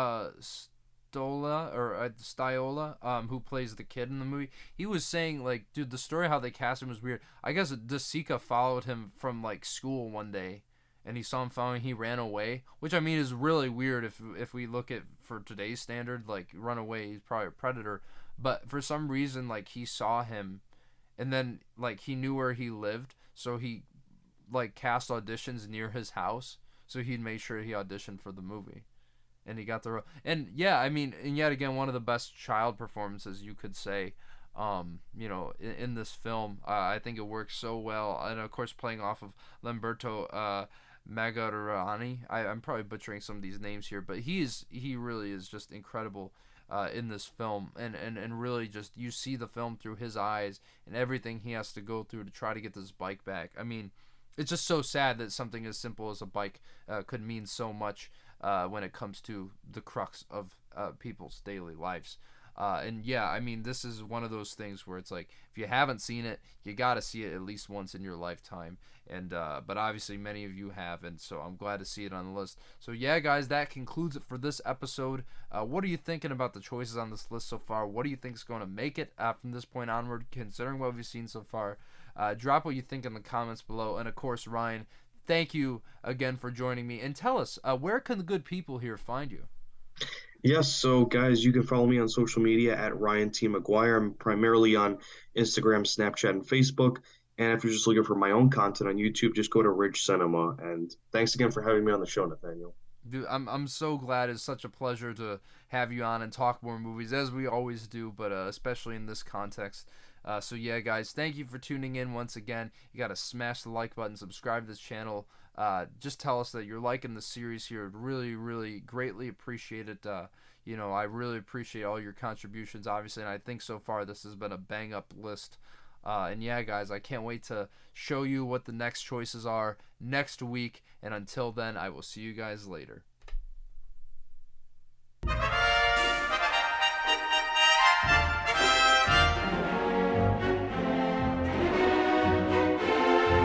Stiola, who plays the kid in the movie, he was saying like, dude, the story how they cast him was weird. I guess De Sica followed him from like school one day, and he saw him following. He ran away, which I mean is really weird if we look at for today's standard, like run away, he's probably a predator. But for some reason, like he saw him, and then like he knew where he lived, so he like cast auditions near his house, so he'd make sure he auditioned for the movie, and he got the role. And yeah, I mean, and yet again, one of the best child performances you could say, in this film. I think it works so well, and of course, playing off of Lamberto Magarini. I'm probably butchering some of these names here, but he really is just incredible. In this film, and really just you see the film through his eyes and everything he has to go through to try to get this bike back. I mean, it's just so sad that something as simple as a bike could mean so much when it comes to the crux of people's daily lives. And yeah, I mean, this is one of those things where it's like, if you haven't seen it, you got to see it at least once in your lifetime. And but obviously many of you have, and so I'm glad to see it on the list. So yeah, guys, that concludes it for this episode. What are you thinking about the choices on this list so far? What do you think is going to make it from this point onward, considering what we've seen so far? Drop what you think in the comments below. And of course, Ryan, thank you again for joining me. And tell us, where can the good people here find you? Yes, so guys, you can follow me on social media at Ryan T. Maguire. I'm primarily on Instagram, Snapchat, and Facebook. And if you're just looking for my own content on YouTube, just go to Ridge Cinema. And thanks again for having me on the show, Nathaniel. Dude, I'm so glad. It's such a pleasure to have you on and talk more movies, as we always do, but especially in this context. So yeah, guys, thank you for tuning in once again. You got to smash the like button, subscribe to this channel. Just tell us that you're liking the series here. Really, really greatly appreciate it. I really appreciate all your contributions, obviously, and I think so far this has been a bang-up list. And yeah, guys, I can't wait to show you what the next choices are next week. And until then, I will see you guys later.